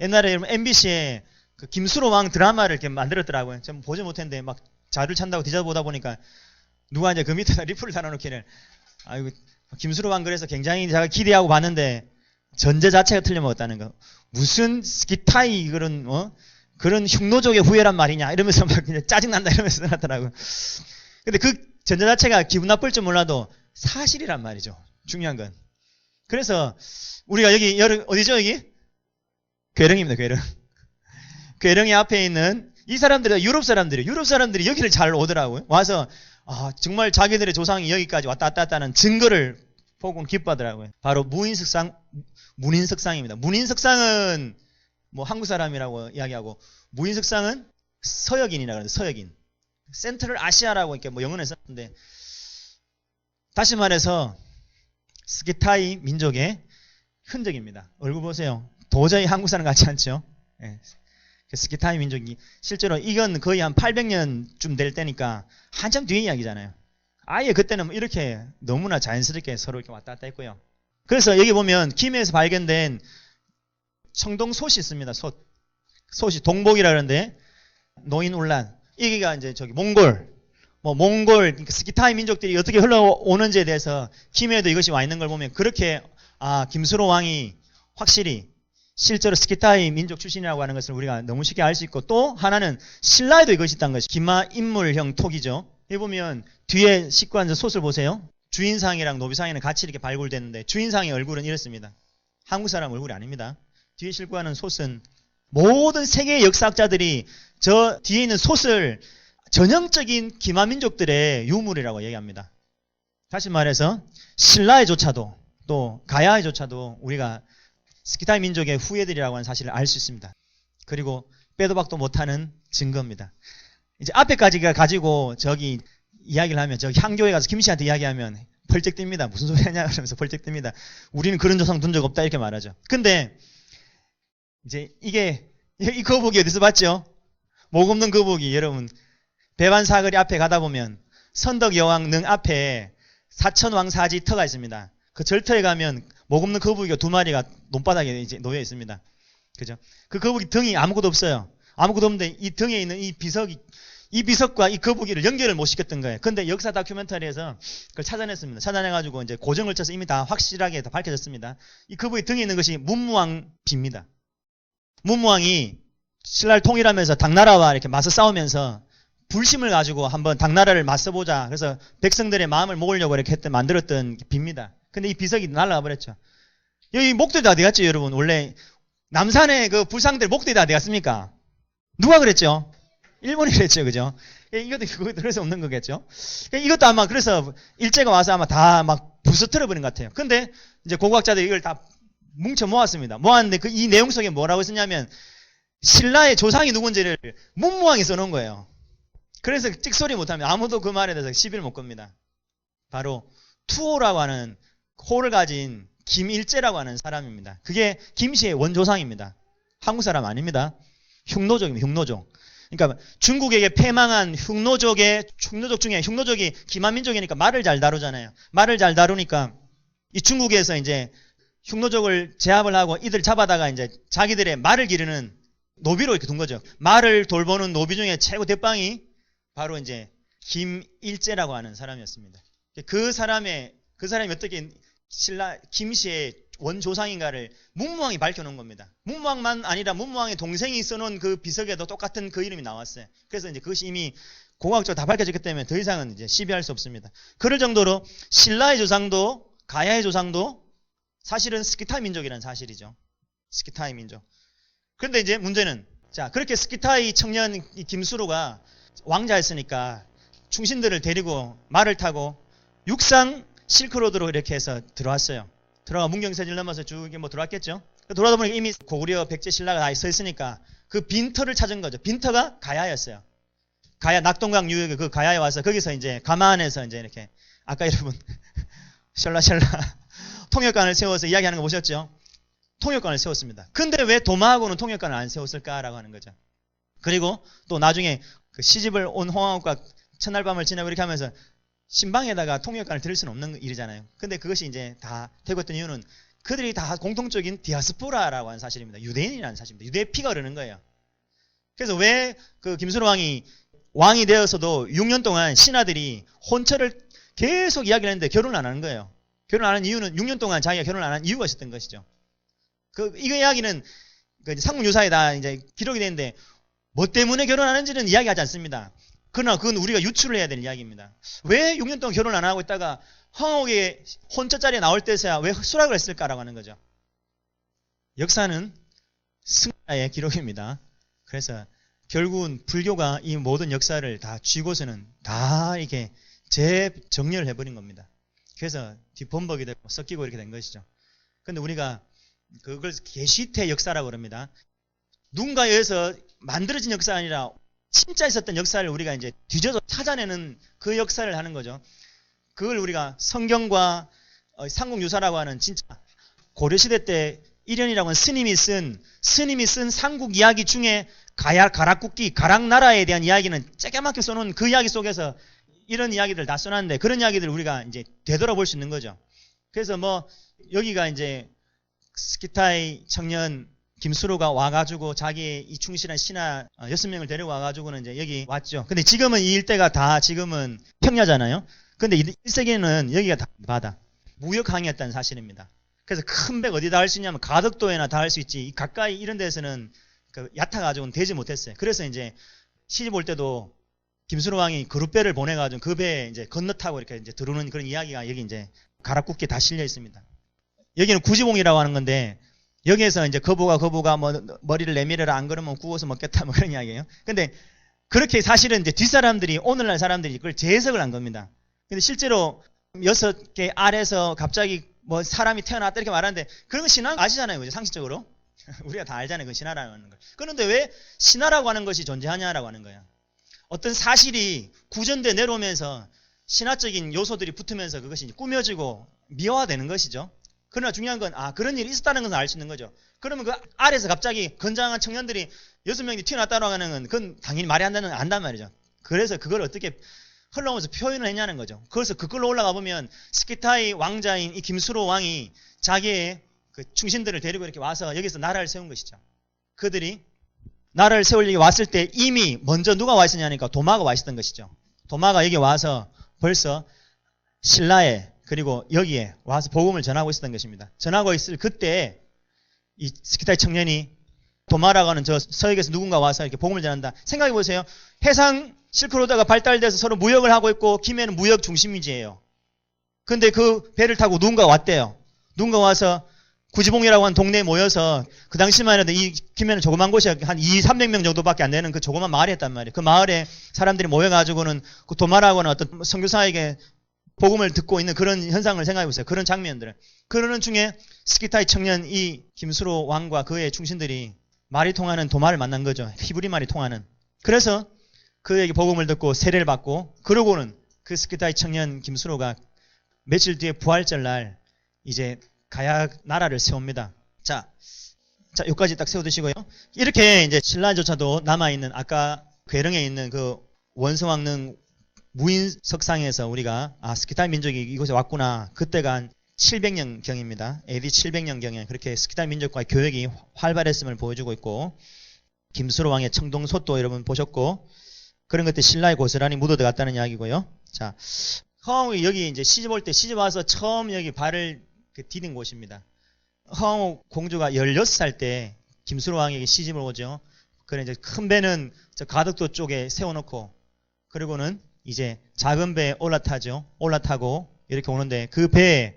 옛날에 MBC에 그 김수로 왕 드라마를 이렇게 만들었더라고요. 좀 보지 못했는데 막 자료를 찾다고 뒤져보다 보니까 누가 이제 그 밑에다 리플을 달아놓기를 아이고 김수로 왕 그래서 굉장히 제가 기대하고 봤는데 전제 자체가 틀려먹었다는 거. 무슨 스키타이 그런 흉노족의 후예란 말이냐 이러면서 막 그냥 짜증난다 이러면서 써놨더라고요. 근데 그 전제 자체가 기분 나쁠 줄 몰라도 사실이란 말이죠. 중요한 건. 그래서 우리가 여기 어디죠 여기? 괴령입니다. 괴령. 괴령의 앞에 있는 이 사람들이 유럽 사람들이 여기를 잘 오더라고요. 와서 정말 자기들의 조상이 여기까지 왔다 갔다 했다는 증거를 보고 기뻐하더라고요. 바로 문인석상입니다. 문인석상은 뭐 한국 사람이라고 이야기하고 무인석상은 서역인이라고 그러는데 서역인. 센트럴 아시아라고 이렇게 뭐 영어에 썼는데 다시 말해서 스키타이 민족의 흔적입니다. 얼굴 보세요. 도저히 한국 사람 같지 않죠? 예. 스키타이 민족이 실제로 이건 거의 한 800년쯤 될 때니까 한참 뒤의 이야기잖아요. 아예 그때는 뭐 이렇게 너무나 자연스럽게 서로 이렇게 왔다 갔다 했고요. 그래서 여기 보면 김해에서 발견된 청동솥이 있습니다. 솥. 소시 동복이라 그러는데 노인울란 여기가 이제 저기 몽골 그러니까 스키타이 민족들이 어떻게 흘러오는지에 대해서 김해에도 이것이 와 있는 걸 보면 그렇게 김수로 왕이 확실히 실제로 스키타이 민족 출신이라고 하는 것을 우리가 너무 쉽게 알 수 있고 또 하나는 신라에도 이것이 있다는 것이 기마 인물형 톡이죠. 여기 보면 뒤에 식구 앉은 솥을 보세요. 주인상이랑 노비상이는 같이 이렇게 발굴됐는데 주인상의 얼굴은 이렇습니다. 한국 사람 얼굴이 아닙니다. 뒤에 실구하는 솥은 모든 세계의 역사학자들이 저 뒤에 있는 솥을 전형적인 기마 민족들의 유물이라고 얘기합니다. 다시 말해서 신라에조차도 또 가야에조차도 우리가 스키타이 민족의 후예들이라고 하는 사실을 알 수 있습니다. 그리고 빼도 박도 못하는 증거입니다. 이제 앞에까지가 가지고 저기 이야기를 하면 저기 향교에 가서 김씨한테 이야기하면 펄쩍 뜁니다. 무슨 소리 하냐 그러면서 펄쩍 뜁니다. 우리는 그런 조상 둔 적 없다 이렇게 말하죠. 근데 이제 이 거북이 어디서 봤죠? 목 없는 거북이. 여러분 배반사거리 앞에 가다 보면 선덕여왕 능 앞에 사천왕사지 터가 있습니다. 그 절터에 가면 목 없는 거북이가 2마리가 논바닥에 이제 놓여 있습니다. 그죠? 그 거북이 등이 아무것도 없어요. 아무것도 없는데 이 등에 있는 이 비석과 이 거북이를 연결을 못 시켰던 거예요. 근데 역사 다큐멘터리에서 그걸 찾아냈습니다. 찾아내가지고 이제 고정을 쳐서 이미 다 확실하게 다 밝혀졌습니다. 이 거북이 등에 있는 것이 문무왕 비입니다. 문무왕이 신라를 통일하면서 당나라와 이렇게 맞서 싸우면서 불심을 가지고 한번 당나라를 맞서보자. 그래서 백성들의 마음을 모으려고 이렇게 만들었던 비입니다. 근데 이 비석이 날아가 버렸죠. 여기 목도리 다 어디 갔죠, 여러분? 원래 남산의 그 불상들 목도리 다 어디 갔습니까? 누가 그랬죠? 일본이 그랬죠, 그죠? 이것도 그래서 없는 거겠죠? 이것도 아마 그래서 일제가 와서 아마 다 막 부서뜨려 버린 것 같아요. 근데 이제 고고학자들이 이걸 다 뭉쳐 모았습니다. 모았는데 이 내용 속에 뭐라고 쓰냐면 신라의 조상이 누군지를 문무왕이 써놓은 거예요. 그래서 찍소리 못하면 아무도 그 말에 대해서 시비를 못 겁니다. 바로 투호라고 하는 호를 가진 김일제라고 하는 사람입니다. 그게 김씨의 원조상입니다. 한국 사람 아닙니다. 흉노족입니다. 흉노족. 그러니까 중국에게 패망한 흉노족 중에 흉노족이 기만민족이니까 말을 잘 다루잖아요. 말을 잘 다루니까 이 중국에서 이제 흉노족을 제압을 하고 이들 잡아다가 이제 자기들의 말을 기르는 노비로 이렇게 둔 거죠. 말을 돌보는 노비 중에 최고 대빵이 바로 이제 김일제라고 하는 사람이었습니다. 그 사람이 어떻게 김씨의 원조상인가를 문무왕이 밝혀놓은 겁니다. 문무왕만 아니라 문무왕의 동생이 써놓은 그 비석에도 똑같은 그 이름이 나왔어요. 그래서 이제 그것이 이미 공학적으로 다 밝혀졌기 때문에 더 이상은 이제 시비할 수 없습니다. 그럴 정도로 신라의 조상도 가야의 조상도 사실은 스키타이 민족이라는 사실이죠. 스키타이 민족. 그런데 이제 문제는 자 그렇게 스키타이 청년 김수로가 왕자였으니까 충신들을 데리고 말을 타고 육상 실크로드로 이렇게 해서 들어왔어요. 들어가 문경세질 넘어서 쭉 뭐 들어왔겠죠. 돌아다 보니까 이미 고구려 백제 신라가 다 서 있으니까 그 빈터를 찾은 거죠. 빈터가 가야였어요. 가야 낙동강 유역의 그 가야에 와서 거기서 이제 가마안에서 이제 이렇게 아까 여러분 셜라셜라 통역관을 세워서 이야기하는 거 보셨죠? 통역관을 세웠습니다. 근데 왜 도마하고는 통역관을 안 세웠을까라고 하는 거죠. 그리고 또 나중에 그 시집을 온 홍황옥과 첫날 밤을 지내고 이렇게 하면서 신방에다가 통역관을 들을 수는 없는 일이잖아요. 근데 그것이 이제 다 되었던 이유는 그들이 다 공통적인 디아스포라라고 하는 사실입니다. 유대인이라는 사실입니다. 유대의 피가 흐르는 거예요. 그래서 왜 그 김수로 왕이 되어서도 6년 동안 신하들이 혼처를 계속 이야기를 했는데 결혼을 안 하는 거예요. 결혼 안 한 이유는 6년 동안 자기가 결혼 안 한 이유가 있었던 것이죠. 이거 이야기는 상문유사에 다 이제 기록이 되는데 뭐 때문에 결혼하는지는 이야기하지 않습니다. 그러나 그건 우리가 유출을 해야 되는 이야기입니다. 왜 6년 동안 결혼 안 하고 있다가 황옥의 혼처 자리에 나올 때서야 왜 수락을 했을까라고 하는 거죠. 역사는 승자의 기록입니다. 그래서 결국은 불교가 이 모든 역사를 다 쥐고서는 다 이렇게 재정렬을 해버린 겁니다. 그래서 뒷범벅이 되고 섞이고 이렇게 된 것이죠. 그런데 우리가 그걸 계시태 역사라고 그럽니다. 누군가에 의해서 만들어진 역사가 아니라 진짜 있었던 역사를 우리가 이제 뒤져서 찾아내는 그 역사를 하는 거죠. 그걸 우리가 성경과 삼국유사라고 하는 진짜 고려시대 때 일현이라고 하는 스님이 쓴 삼국 이야기 중에 가락국기, 가락나라에 대한 이야기는 쬐까맣게 써놓은 그 이야기 속에서 이런 이야기들 다 써놨는데 그런 이야기들 우리가 이제 되돌아볼 수 있는 거죠. 그래서 뭐 여기가 이제 스키타이 청년 김수로가 와가지고 자기의 이 충실한 신하 6명을 데리고 와가지고는 이제 여기 왔죠. 근데 지금은 이 일대가 다 지금은 평야잖아요. 근데 1세기에는 여기가 다 바다. 무역항이었다는 사실입니다. 그래서 큰 배 어디다 할 수 있냐면 가덕도에나 다 할 수 있지. 가까이 이런 데서는 얕아가지고는 되지 못했어요. 그래서 이제 시집 올 때도 김수로 왕이 그룻배를 보내가지고 그 배에 이제 건너타고 이렇게 이제 들어오는 그런 이야기가 여기 이제 가락국기에 다 실려 있습니다. 여기는 구지봉이라고 하는 건데 여기에서 이제 거부가 뭐 머리를 내밀어라 안 그러면 구워서 먹겠다 뭐 그런 이야기예요. 근데 그렇게 사실은 이제 뒷사람들이 오늘날 사람들이 그걸 재해석을 한 겁니다. 근데 실제로 6개 알에서 갑자기 뭐 사람이 태어났다 이렇게 말하는데 그런 건 신화 아시잖아요. 그죠? 상식적으로. 우리가 다 알잖아요. 그건 신화라는 걸. 그런데 왜 신화라고 하는 것이 존재하냐라고 하는 거야. 어떤 사실이 구전돼 내려오면서 신화적인 요소들이 붙으면서 그것이 꾸며지고 미화되는 것이죠. 그러나 중요한 건 그런 일이 있었다는 것을 알 수 있는 거죠. 그러면 그 아래에서 갑자기 건장한 청년들이 6명이 튀어나왔다고 하는 건 그건 당연히 말이 안단 말이죠. 그래서 그걸 어떻게 흘러오면서 표현을 했냐는 거죠. 그래서 그걸로 올라가 보면 스키타의 왕자인 이 김수로 왕이 자기의 그 충신들을 데리고 이렇게 와서 여기서 나라를 세운 것이죠. 그들이 나라를 세우려고 왔을 때 이미 먼저 누가 와 있었냐니까 도마가 와 있었던 것이죠. 도마가 여기 와서 벌써 신라에 그리고 여기에 와서 복음을 전하고 있었던 것입니다. 전하고 있을 그때 이 스키타의 청년이 도마라고 하는 저 서역에서 누군가 와서 이렇게 복음을 전한다. 생각해 보세요. 해상 실크로드가 발달돼서 서로 무역을 하고 있고 김해는 무역 중심지예요. 근데 그 배를 타고 누군가 왔대요. 누군가 와서 구지봉이라고 하는 동네에 모여서 그 당시만 해도 이 김해는 조그만 곳이 한 300명 정도밖에 안 되는 그 조그만 마을이 었단 말이에요. 그 마을에 사람들이 모여가지고는 그 도마라고 하는 어떤 선교사에게 복음을 듣고 있는 그런 현상을 생각해 보세요. 그런 장면들을. 그러는 중에 스키타의 청년 이 김수로 왕과 그의 충신들이 말이 통하는 도마를 만난 거죠. 히브리 말이 통하는. 그래서 그에게 복음을 듣고 세례를 받고 그러고는 그 스키타의 청년 김수로가 며칠 뒤에 부활절 날 이제 가야 나라를 세웁니다. 자, 여기까지 딱 세워두시고요. 이렇게 이제 신라조차도 남아있는 아까 괴릉에 있는 그 원성왕릉 무인석상에서 우리가 스키타 민족이 이곳에 왔구나. 그때가 한 700년경입니다. AD 700년경에 그렇게 스키타 민족과의 교역이 활발했음을 보여주고 있고 김수로 왕의 청동솥도 여러분 보셨고 그런 것들 신라에 고스란히 묻어들어갔다는 이야기고요. 자, 허왕이 여기 이제 시집 올 때 시집 와서 처음 여기 발을 디딘 곳입니다. 허왕 공주가 16살 때 김수로 왕에게 시집을 오죠. 그래 이제 큰 배는 저 가덕도 쪽에 세워놓고 그리고는 이제 작은 배에 올라타고 이렇게 오는데 그 배에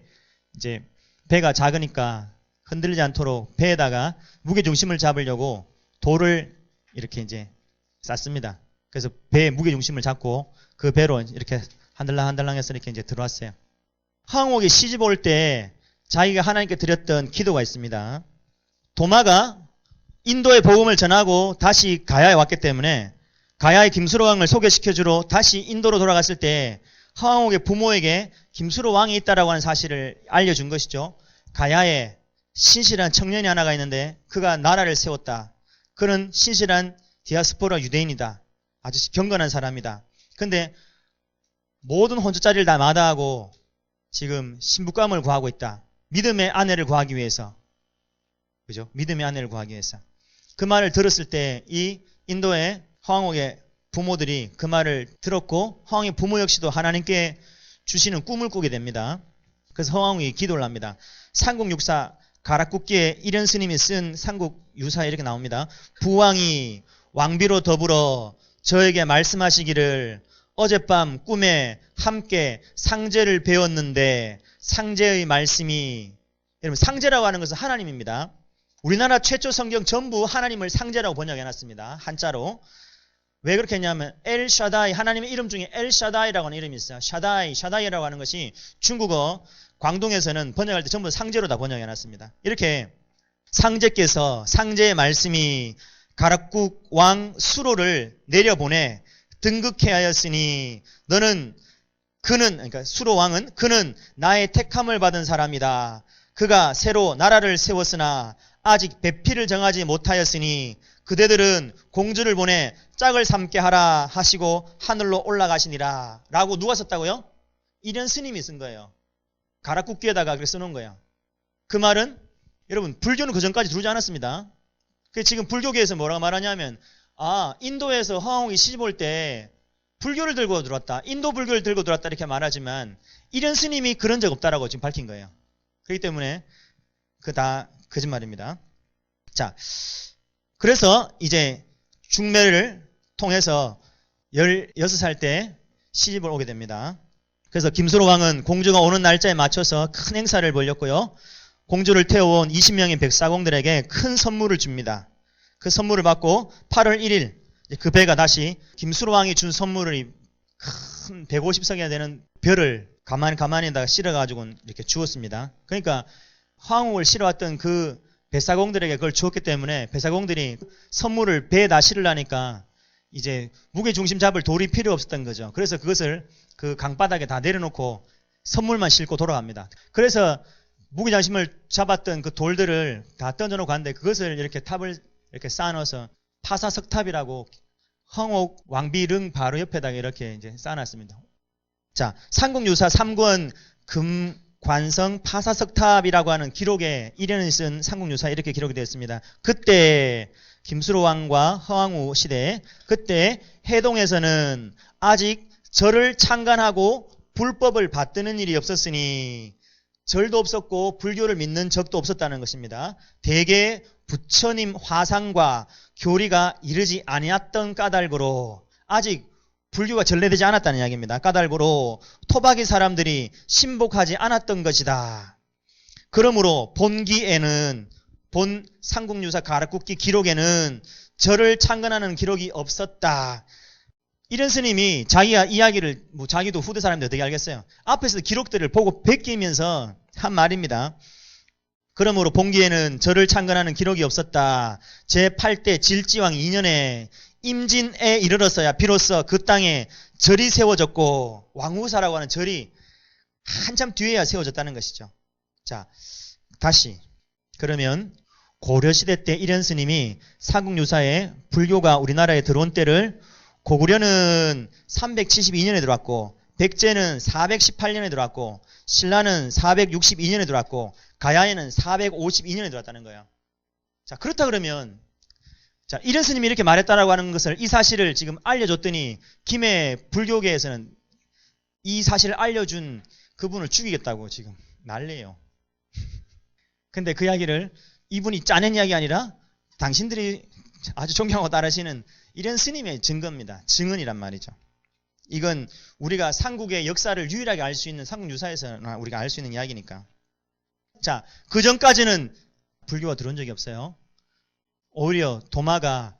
이제 배가 작으니까 흔들리지 않도록 배에다가 무게 중심을 잡으려고 돌을 이렇게 이제 쌌습니다. 그래서 배의 무게 중심을 잡고 그 배로 이렇게 한들랑한들랑해서 이렇게 이제 들어왔어요. 황옥이 시집 올 때 자기가 하나님께 드렸던 기도가 있습니다. 도마가 인도의 복음을 전하고 다시 가야에 왔기 때문에 가야의 김수로 왕을 소개시켜주러 다시 인도로 돌아갔을 때 허왕옥의 부모에게 김수로 왕이 있다라고 하는 사실을 알려준 것이죠. 가야에 신실한 청년이 하나가 있는데 그가 나라를 세웠다. 그는 신실한 디아스포라 유대인이다. 아주 경건한 사람이다. 근데 모든 혼주자리를 다 마다하고 지금 신부감을 구하고 있다. 믿음의 아내를 구하기 위해서. 그죠? 믿음의 아내를 구하기 위해서. 그 말을 들었을 때 이 인도의 허왕옥의 부모들이 그 말을 들었고 허왕의 부모 역시도 하나님께 주시는 꿈을 꾸게 됩니다. 그래서 허왕옥이 기도를 합니다. 삼국육사 가락국기에 이련 스님이 쓴 삼국유사에 이렇게 나옵니다. 부왕이 왕비로 더불어 저에게 말씀하시기를 어젯밤 꿈에 함께 상제를 배웠는데 상제의 말씀이 여러분 상제라고 하는 것은 하나님입니다. 우리나라 최초 성경 전부 하나님을 상제라고 번역해놨습니다. 한자로. 왜 그렇게 했냐면 엘샤다이 하나님의 이름 중에 엘샤다이라고 하는 이름이 있어요. 샤다이라고 하는 것이 중국어 광동에서는 번역할 때 전부 상제로 다 번역해놨습니다. 이렇게 상제께서 상제의 말씀이 가락국 왕 수로를 내려보내 등극해 하였으니 그러니까 수로 왕은 그는 나의 택함을 받은 사람이다. 그가 새로 나라를 세웠으나 아직 배필을 정하지 못하였으니 그대들은 공주를 보내 짝을 삼게 하라 하시고 하늘로 올라가시니라. 라고 누가 썼다고요? 이련 스님이 쓴 거예요. 가락국기에다가 그렇게 써놓은 거예요. 그 말은 여러분 불교는 그 전까지 들어오지 않았습니다. 그 지금 불교계에서 뭐라고 말하냐면, 인도에서 허황옥이 시집 올 때 불교를 들고 들어왔다, 인도 불교를 들고 들어왔다 이렇게 말하지만 이런 스님이 그런 적 없다라고 지금 밝힌 거예요. 그렇기 때문에 그 다 거짓말입니다. 자, 그래서 이제 중매를 통해서 16살 때 시집을 오게 됩니다. 그래서 김수로 왕은 공주가 오는 날짜에 맞춰서 큰 행사를 벌였고요. 공주를 태워온 20명의 백사공들에게 큰 선물을 줍니다. 그 선물을 받고 8월 1일 그 배가 다시 김수로 왕이 준 선물을 큰 150석이나 되는 별을 가만히다가 실어가지고 이렇게 주었습니다. 그러니까 황옥을 실어왔던 그 배사공들에게 그걸 주었기 때문에 배사공들이 선물을 배에다 실으려니까 이제 무게중심 잡을 돌이 필요 없었던 거죠. 그래서 그것을 그 강바닥에 다 내려놓고 선물만 싣고 돌아갑니다. 그래서 무게중심을 잡았던 그 돌들을 다 던져놓고 갔는데 그것을 이렇게 탑을 이렇게 쌓아놓아서 파사석탑이라고 황옥 왕비릉 바로 옆에다가 이렇게 이제 쌓아놨습니다. 자, 삼국유사 3권 금관성 파사석탑이라고 하는 기록에 이련을 쓴 삼국유사에 이렇게 기록이 되어 있습니다. 그때 김수로 왕과 허황우 시대, 그때 해동에서는 아직 절을 창간하고 불법을 받드는 일이 없었으니 절도 없었고 불교를 믿는 적도 없었다는 것입니다. 대개 부처님 화상과 교리가 이르지 아니었던 까닭으로 아직 불교가 전래되지 않았다는 이야기입니다. 까닭으로 토박이 사람들이 신복하지 않았던 것이다. 그러므로 본기에는 본 삼국유사 가락국기 기록에는 절을 창건하는 기록이 없었다. 이런 스님이 자기가 이야기를 자기도 후대 사람들 어떻게 알겠어요? 앞에서 기록들을 보고 베끼면서 한 말입니다. 그러므로 본기에는 절을 창건하는 기록이 없었다. 제8대 질지왕 2년에 임진에 이르렀어야 비로소 그 땅에 절이 세워졌고 왕후사라고 하는 절이 한참 뒤에야 세워졌다는 것이죠. 자, 다시 그러면 고려시대 때 이련 스님이 삼국유사에 불교가 우리나라에 들어온 때를 고구려는 372년에 들어왔고 백제는 418년에 들어왔고 신라는 462년에 들어왔고 가야에는 452년에 들어왔다는 거예요. 자, 그렇다 그러면 자, 이련 스님이 이렇게 말했다라고 하는 것을 이 사실을 지금 알려줬더니 김해 불교계에서는 이 사실을 알려준 그분을 죽이겠다고 지금 난리예요. 근데 그 이야기를 이분이 짜낸 이야기 아니라 당신들이 아주 존경하고 따르시는 이런 스님의 증거입니다. 증언이란 말이죠. 이건 우리가 삼국의 역사를 유일하게 알 수 있는 삼국유사에서나 우리가 알 수 있는 이야기니까. 자, 그 전까지는 불교가 들어온 적이 없어요. 오히려 도마가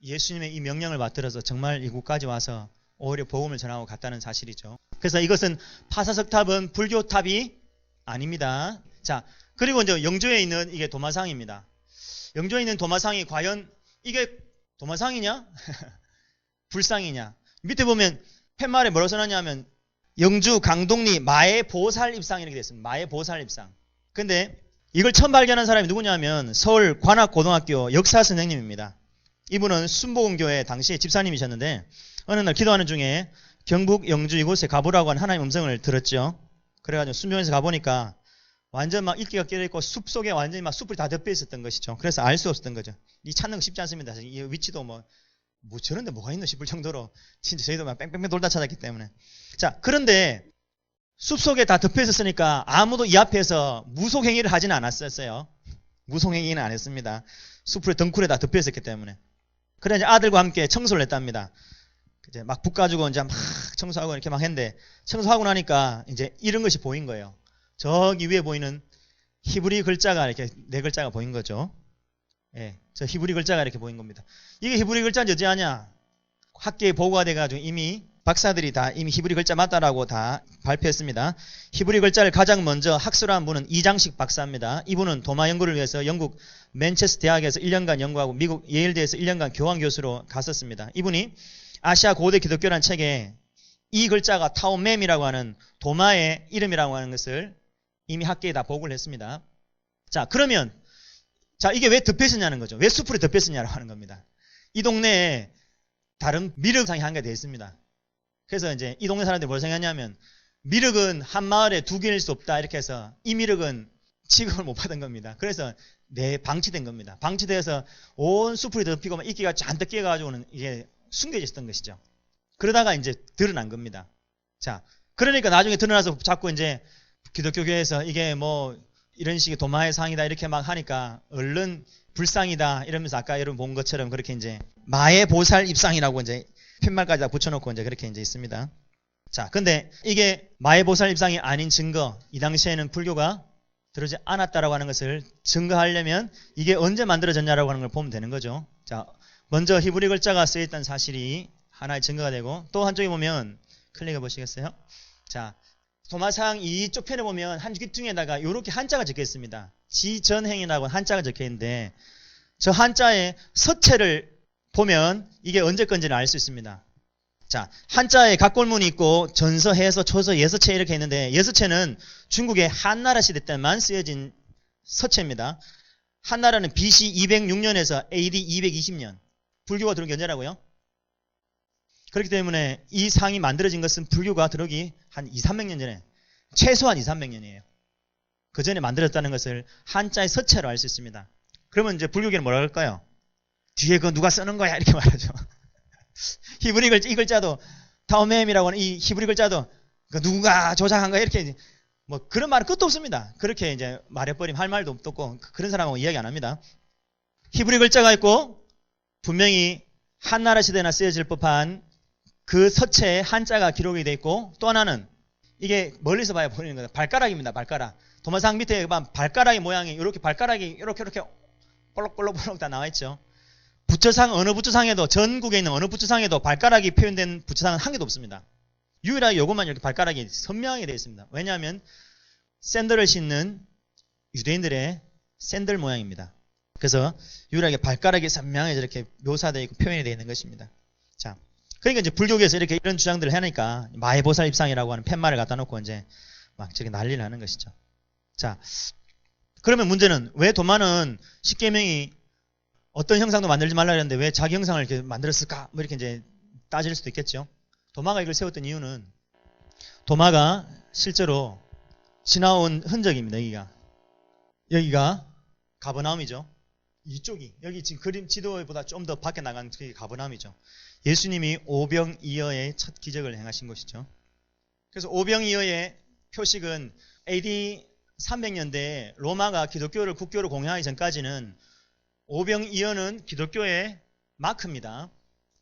예수님의 이 명령을 받들어서 정말 이곳까지 와서 오히려 복음을 전하고 갔다는 사실이죠. 그래서 이것은 파사석탑은 불교탑이 아닙니다. 자, 그리고 이제 영조에 있는 이게 도마상입니다. 영조에 있는 도마상이 과연 이게 도마상이냐? 불상이냐? 밑에 보면 팻말에 뭐라고 써놨냐면 영주 강동리 마애보살입상 이렇게 되어 있습니다. 마애보살입상. 근데 이걸 처음 발견한 사람이 누구냐면 서울 관악고등학교 역사 선생님입니다. 이분은 순복음교회 당시 집사님이셨는데 어느 날 기도하는 중에 경북 영주 이곳에 가보라고 하는 하나님의 음성을 들었죠. 그래가지고 순병에서 가보니까 완전 막 이끼가 껴있고 숲 속에 완전히 막 숲을 다 덮여 있었던 것이죠. 그래서 알 수 없었던 거죠. 이 찾는 거 쉽지 않습니다. 이 위치도 뭐 저런데 뭐가 있나 싶을 정도로 진짜 저희도 막 뺑뺑뺑 돌다 찾았기 때문에. 자, 그런데 숲속에 다 덮여 있었으니까 아무도 이 앞에서 무속행위를 하지는 않았었어요. 무속행위는 안 했습니다. 숲을 덩굴에 다 덮여 있었기 때문에. 그래 이제 아들과 함께 청소를 했답니다. 이제 막 붓 가지고 이제 막 청소하고 이렇게 막 했는데 청소하고 나니까 이제 이런 것이 보인 거예요. 저기 위에 보이는 히브리 글자가 이렇게 네 글자가 보인 거죠. 예, 저 히브리 글자가 이렇게 보인 겁니다. 이게 히브리 글자인지 어찌하냐? 학계에 보고가 돼가지고 이미 박사들이 다 이미 히브리 글자 맞다라고 다 발표했습니다. 히브리 글자를 가장 먼저 학술한 분은 이장식 박사입니다. 이분은 도마 연구를 위해서 영국 맨체스터 대학에서 1년간 연구하고 미국 예일대에서 1년간 교환 교수로 갔었습니다. 이분이 아시아 고대 기독교라는 책에 이 글자가 타오멤이라고 하는 도마의 이름이라고 하는 것을 이미 학계에 다 보고를 했습니다. 자, 그러면 자, 이게 왜 덮여있었냐는 거죠. 왜 숲으로 덮여있었냐고 하는 겁니다. 이 동네에 다른 미륵상이 한 개 되어 있습니다. 그래서 이제 이 동네 사람들이 뭘 생각하냐면 미륵은 한 마을에 두 개일 수 없다 이렇게 해서 이 미륵은 취급을 못 받은 겁니다. 그래서 방치된 겁니다. 방치돼서 온 수풀이 덮이고 막 이끼가 잔뜩 끼어가지고는 이게 숨겨졌던 것이죠. 그러다가 이제 드러난 겁니다. 자, 그러니까 나중에 드러나서 자꾸 이제 기독교 교회에서 이게 뭐 이런 식의 도마의 상이다 이렇게 막 하니까 얼른 불상이다 이러면서 아까 여러분 본 것처럼 그렇게 이제 마의 보살 입상이라고 이제 팻말까지 다 붙여놓고 이제 그렇게 이제 있습니다. 자, 근데 이게 마의 보살 입상이 아닌 증거, 이 당시에는 불교가 들어오지 않았다라고 하는 것을 증거하려면 이게 언제 만들어졌냐라고 하는 걸 보면 되는 거죠. 자, 먼저 히브리 글자가 쓰여있다는 사실이 하나의 증거가 되고, 또 한쪽에 보면 클릭해 보시겠어요? 자, 도마상 이쪽 편에 보면 한 귀퉁이에다가 이렇게 한자가 적혀 있습니다. 지전행이라고 한자가 적혀 있는데, 저 한자의 서체를 보면 이게 언제 건지를 알 수 있습니다. 자, 한자에 각골문이 있고 전서, 해서, 초서, 예서체 이렇게 있는데, 예서체는 중국의 한나라 시대 때만 쓰여진 서체입니다. 한나라는 BC 206년에서 AD 220년. 불교가 들어온 게 언제라고요? 그렇기 때문에 이 상이 만들어진 것은 불교가 들어오기 한 200~300년 전에, 최소한 200~300년이에요. 그 전에 만들었다는 것을 한자의 서체로 알 수 있습니다. 그러면 이제 불교계는 뭐라 할까요? 뒤에 그거 누가 쓰는 거야? 이렇게 말하죠. 히브리 글자, 이 글자도, 타오메임이라고 하는 이 히브리 글자도, 누가 조작한 거야? 이렇게, 뭐, 그런 말은 끝도 없습니다. 그렇게 이제 말해버리면 할 말도 없고, 그런 사람하고 이야기 안 합니다. 히브리 글자가 있고, 분명히 한나라 시대나 쓰여질 법한 그 서체에 한자가 기록이 되어 있고, 또 하나는, 이게 멀리서 봐야 보이는 거다. 발가락입니다, 발가락. 도마상 밑에 발가락의 모양이, 이렇게 발가락이 이렇게 볼록볼록 다 나와 있죠. 부처상, 어느 부처상에도, 전국에 있는 어느 부처상에도 발가락이 표현된 부처상은 한 개도 없습니다. 유일하게 요것만 이렇게 발가락이 선명하게 되어 있습니다. 왜냐하면 샌들을 신는 유대인들의 샌들 모양입니다. 그래서 유일하게 발가락이 선명하게 이렇게 묘사되어 있고 표현이 되어 있는 것입니다. 자, 그러니까 이제 불교계에서 이렇게 이런 주장들을 하니까 마의보살 입상이라고 하는 팻말을 갖다 놓고 이제 막 저기 난리를 하는 것이죠. 자, 그러면 문제는 왜 도마는 십계명이 어떤 형상도 만들지 말라 그랬는데 왜 자기 형상을 이렇게 만들었을까? 뭐 이렇게 이제 따질 수도 있겠죠. 도마가 이걸 세웠던 이유는 도마가 실제로 지나온 흔적입니다. 여기가 가버나움이죠. 이쪽이 여기 지금 그림 지도보다 좀 더 밖에 나간 그게 가버나움이죠. 예수님이 오병이어의 첫 기적을 행하신 것이죠. 그래서 오병이어의 표식은 AD 300년대에 로마가 기독교를 국교로 공양하기 전까지는 오병이어는 기독교의 마크입니다.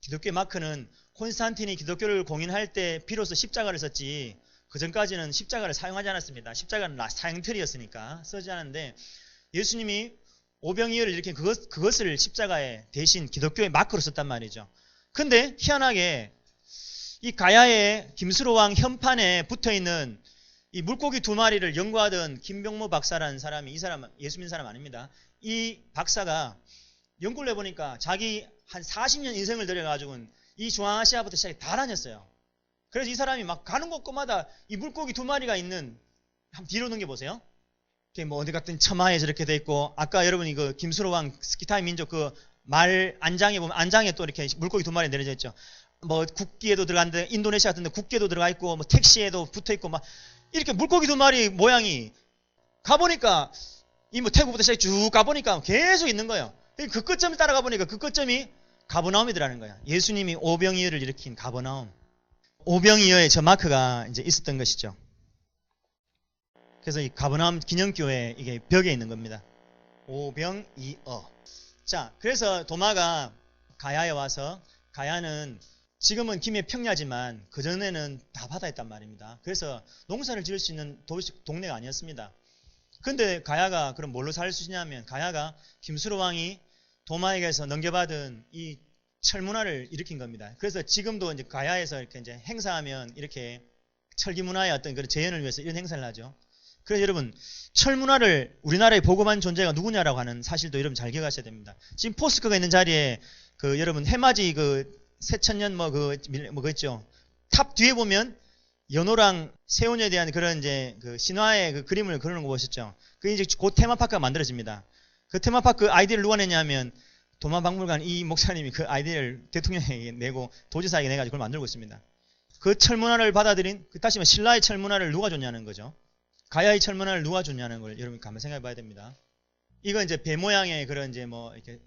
기독교의 마크는 콘스탄틴이 기독교를 공인할 때 비로소 십자가를 썼지 그 전까지는 십자가를 사용하지 않았습니다. 십자가는 사형틀이었으니까 쓰지 않았는데 예수님이 오병이어를 이렇게 그것을 십자가에 대신 기독교의 마크로 썼단 말이죠. 근데 희한하게 이 가야의 김수로왕 현판에 붙어있는 이 물고기 2마리를 연구하던 김병모 박사라는 사람이, 이 사람 예수 믿는 사람 아닙니다. 이 박사가 연구를 해보니까 자기 한 40년 인생을 들여가지고는 이 중앙아시아부터 시작해 다 다녔어요. 그래서 이 사람이 막 가는 곳마다 이 물고기 2마리가 있는, 한번 뒤로 넘겨보세요. 뭐 어디 갔든 처마에 저렇게 돼 있고, 아까 여러분이 그 김수로왕 스키타이 민족 그 말 안장에 보면 안장에 또 이렇게 물고기 2마리 내려져 있죠. 뭐 국기에도 들어갔는데 인도네시아 같은 데 국기에도 들어가 있고 뭐 택시에도 붙어 있고 막 이렇게 물고기 2마리 모양이 가보니까 이 뭐 태국부터 시작해 쭉 가보니까 계속 있는 거예요. 그 끝점을 따라가 보니까 그 끝점이 가버나움이더라는 거야. 예수님이 오병이어를 일으킨 가버나움. 오병이어의 저 마크가 이제 있었던 것이죠. 그래서 이 가버나움 기념교회 이게 벽에 있는 겁니다. 오병이어. 자, 그래서 도마가 가야에 와서, 가야는 지금은 김해 평야지만 그전에는 다 바다였단 말입니다. 그래서 농사를 지을 수 있는 동네가 아니었습니다. 근데 가야가 그럼 뭘로 살 수 있냐면, 가야가 김수로왕이 도마에게서 넘겨받은 이 철문화를 일으킨 겁니다. 그래서 지금도 이제 가야에서 이렇게 이제 행사하면 이렇게 철기문화의 어떤 그런 재현을 위해서 이런 행사를 하죠. 그래서 여러분, 철문화를 우리나라에 보급한 존재가 누구냐라고 하는 사실도 여러분 잘 기억하셔야 됩니다. 지금 포스코가 있는 자리에 그 여러분 해맞이 그 새천년 뭐 있죠. 탑 뒤에 보면 연호랑 세운에 대한 그런 이제 그 신화의 그 그림을 그리는 거 보셨죠? 그 이제 곧 테마파크가 만들어집니다. 그 테마파크 아이디어를 누가 냈냐면 도마박물관 이 목사님이 그 아이디어를 대통령에게 내고 도지사에게 내가지고 그걸 만들고 있습니다. 그 철문화를 받아들인, 다시 말해 신라의 철문화를 누가 줬냐는 거죠. 가야의 철문화를 누가 줬냐는 걸 여러분 한번 생각해 봐야 됩니다. 이건 이제 배 모양의 그런 이제 뭐 이렇게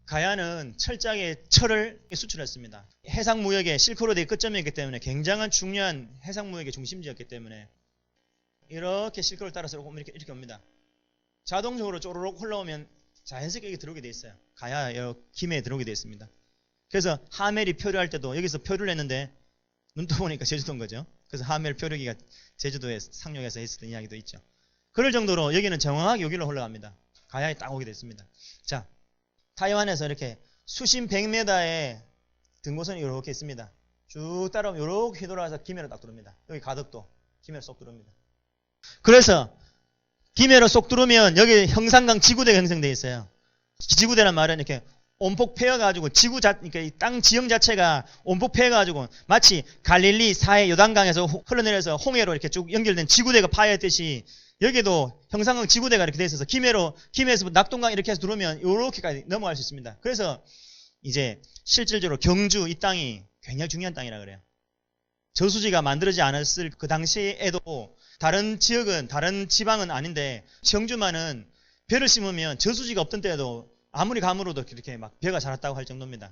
가야는 철장에 철을 수출했습니다. 해상 무역의 실크로드의 끝점이었기 때문에 굉장한 중요한 해상 무역의 중심지였기 때문에 이렇게 실크로드 따라서 이렇게 옵니다. 자동적으로 쪼르륵 흘러오면 자연스럽게 여기 들어오게 돼 있어요. 가야 김해에 들어오게 돼 있습니다. 그래서 하멜이 표류할 때도 여기서 표류를 했는데 눈 떠보니까 제주도인 거죠. 그래서 하멜 표류기가 제주도에 상륙해서 했었던 이야기도 있죠. 그럴 정도로 여기는 정확하게 여기로 흘러갑니다. 가야에 딱 오게 됐습니다. 자, 타이완에서 이렇게 수심 100m의 등고선이 이렇게 있습니다. 쭉 따라오면 이렇게 휘돌아서 김해로 딱 들어옵니다. 여기 가덕도 김해로 쏙 들어옵니다. 그래서 김해로 쏙 들어오면 여기 형산강 지구대가 형성되어 있어요. 지구대란 말은 이렇게 온폭 패여가지고 그러니까 이 땅 지형 자체가 온폭 패여가지고 마치 갈릴리 사해 요단강에서 흘러내려서 홍해로 이렇게 쭉 연결된 지구대가 파였듯이 여기도 형산강 지구대가 이렇게 돼 있어서 김해에서 낙동강 이렇게 해서 들어오면 이렇게까지 넘어갈 수 있습니다. 그래서 이제 실질적으로 경주 이 땅이 굉장히 중요한 땅이라 그래요. 저수지가 만들어지지 않았을 그 당시에도 다른 지역은 다른 지방은 아닌데 경주만은 벼를 심으면 저수지가 없던 때에도 아무리 가물어도 이렇게 막 벼가 자랐다고 할 정도입니다.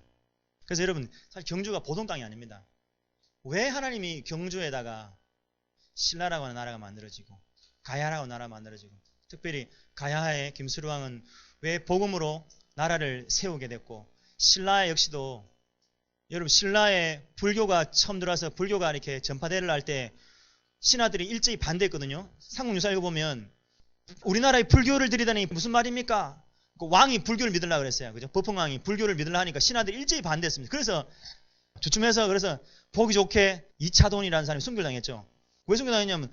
그래서 여러분 사실 경주가 보통 땅이 아닙니다. 왜 하나님이 경주에다가 신라라고 하는 나라가 만들어지고 가야라고 하는 나라가 만들어지고 특별히 가야의 김수로왕은 왜 복음으로 나라를 세우게 됐고 신라 역시도 여러분 신라의 불교가 처음 들어와서 불교가 이렇게 전파대를 할 때 신하들이 일제히 반대했거든요. 삼국유사에 보면 우리나라의 불교를 들이다니 무슨 말입니까? 그 왕이 불교를 믿으려고 그랬어요. 그죠? 법흥왕이 불교를 믿으려고 하니까 신하들이 일제히 반대했습니다. 그래서 주춤해서 그래서 보기 좋게 이차돈이라는 사람이 순교당했죠. 왜 순교당했냐면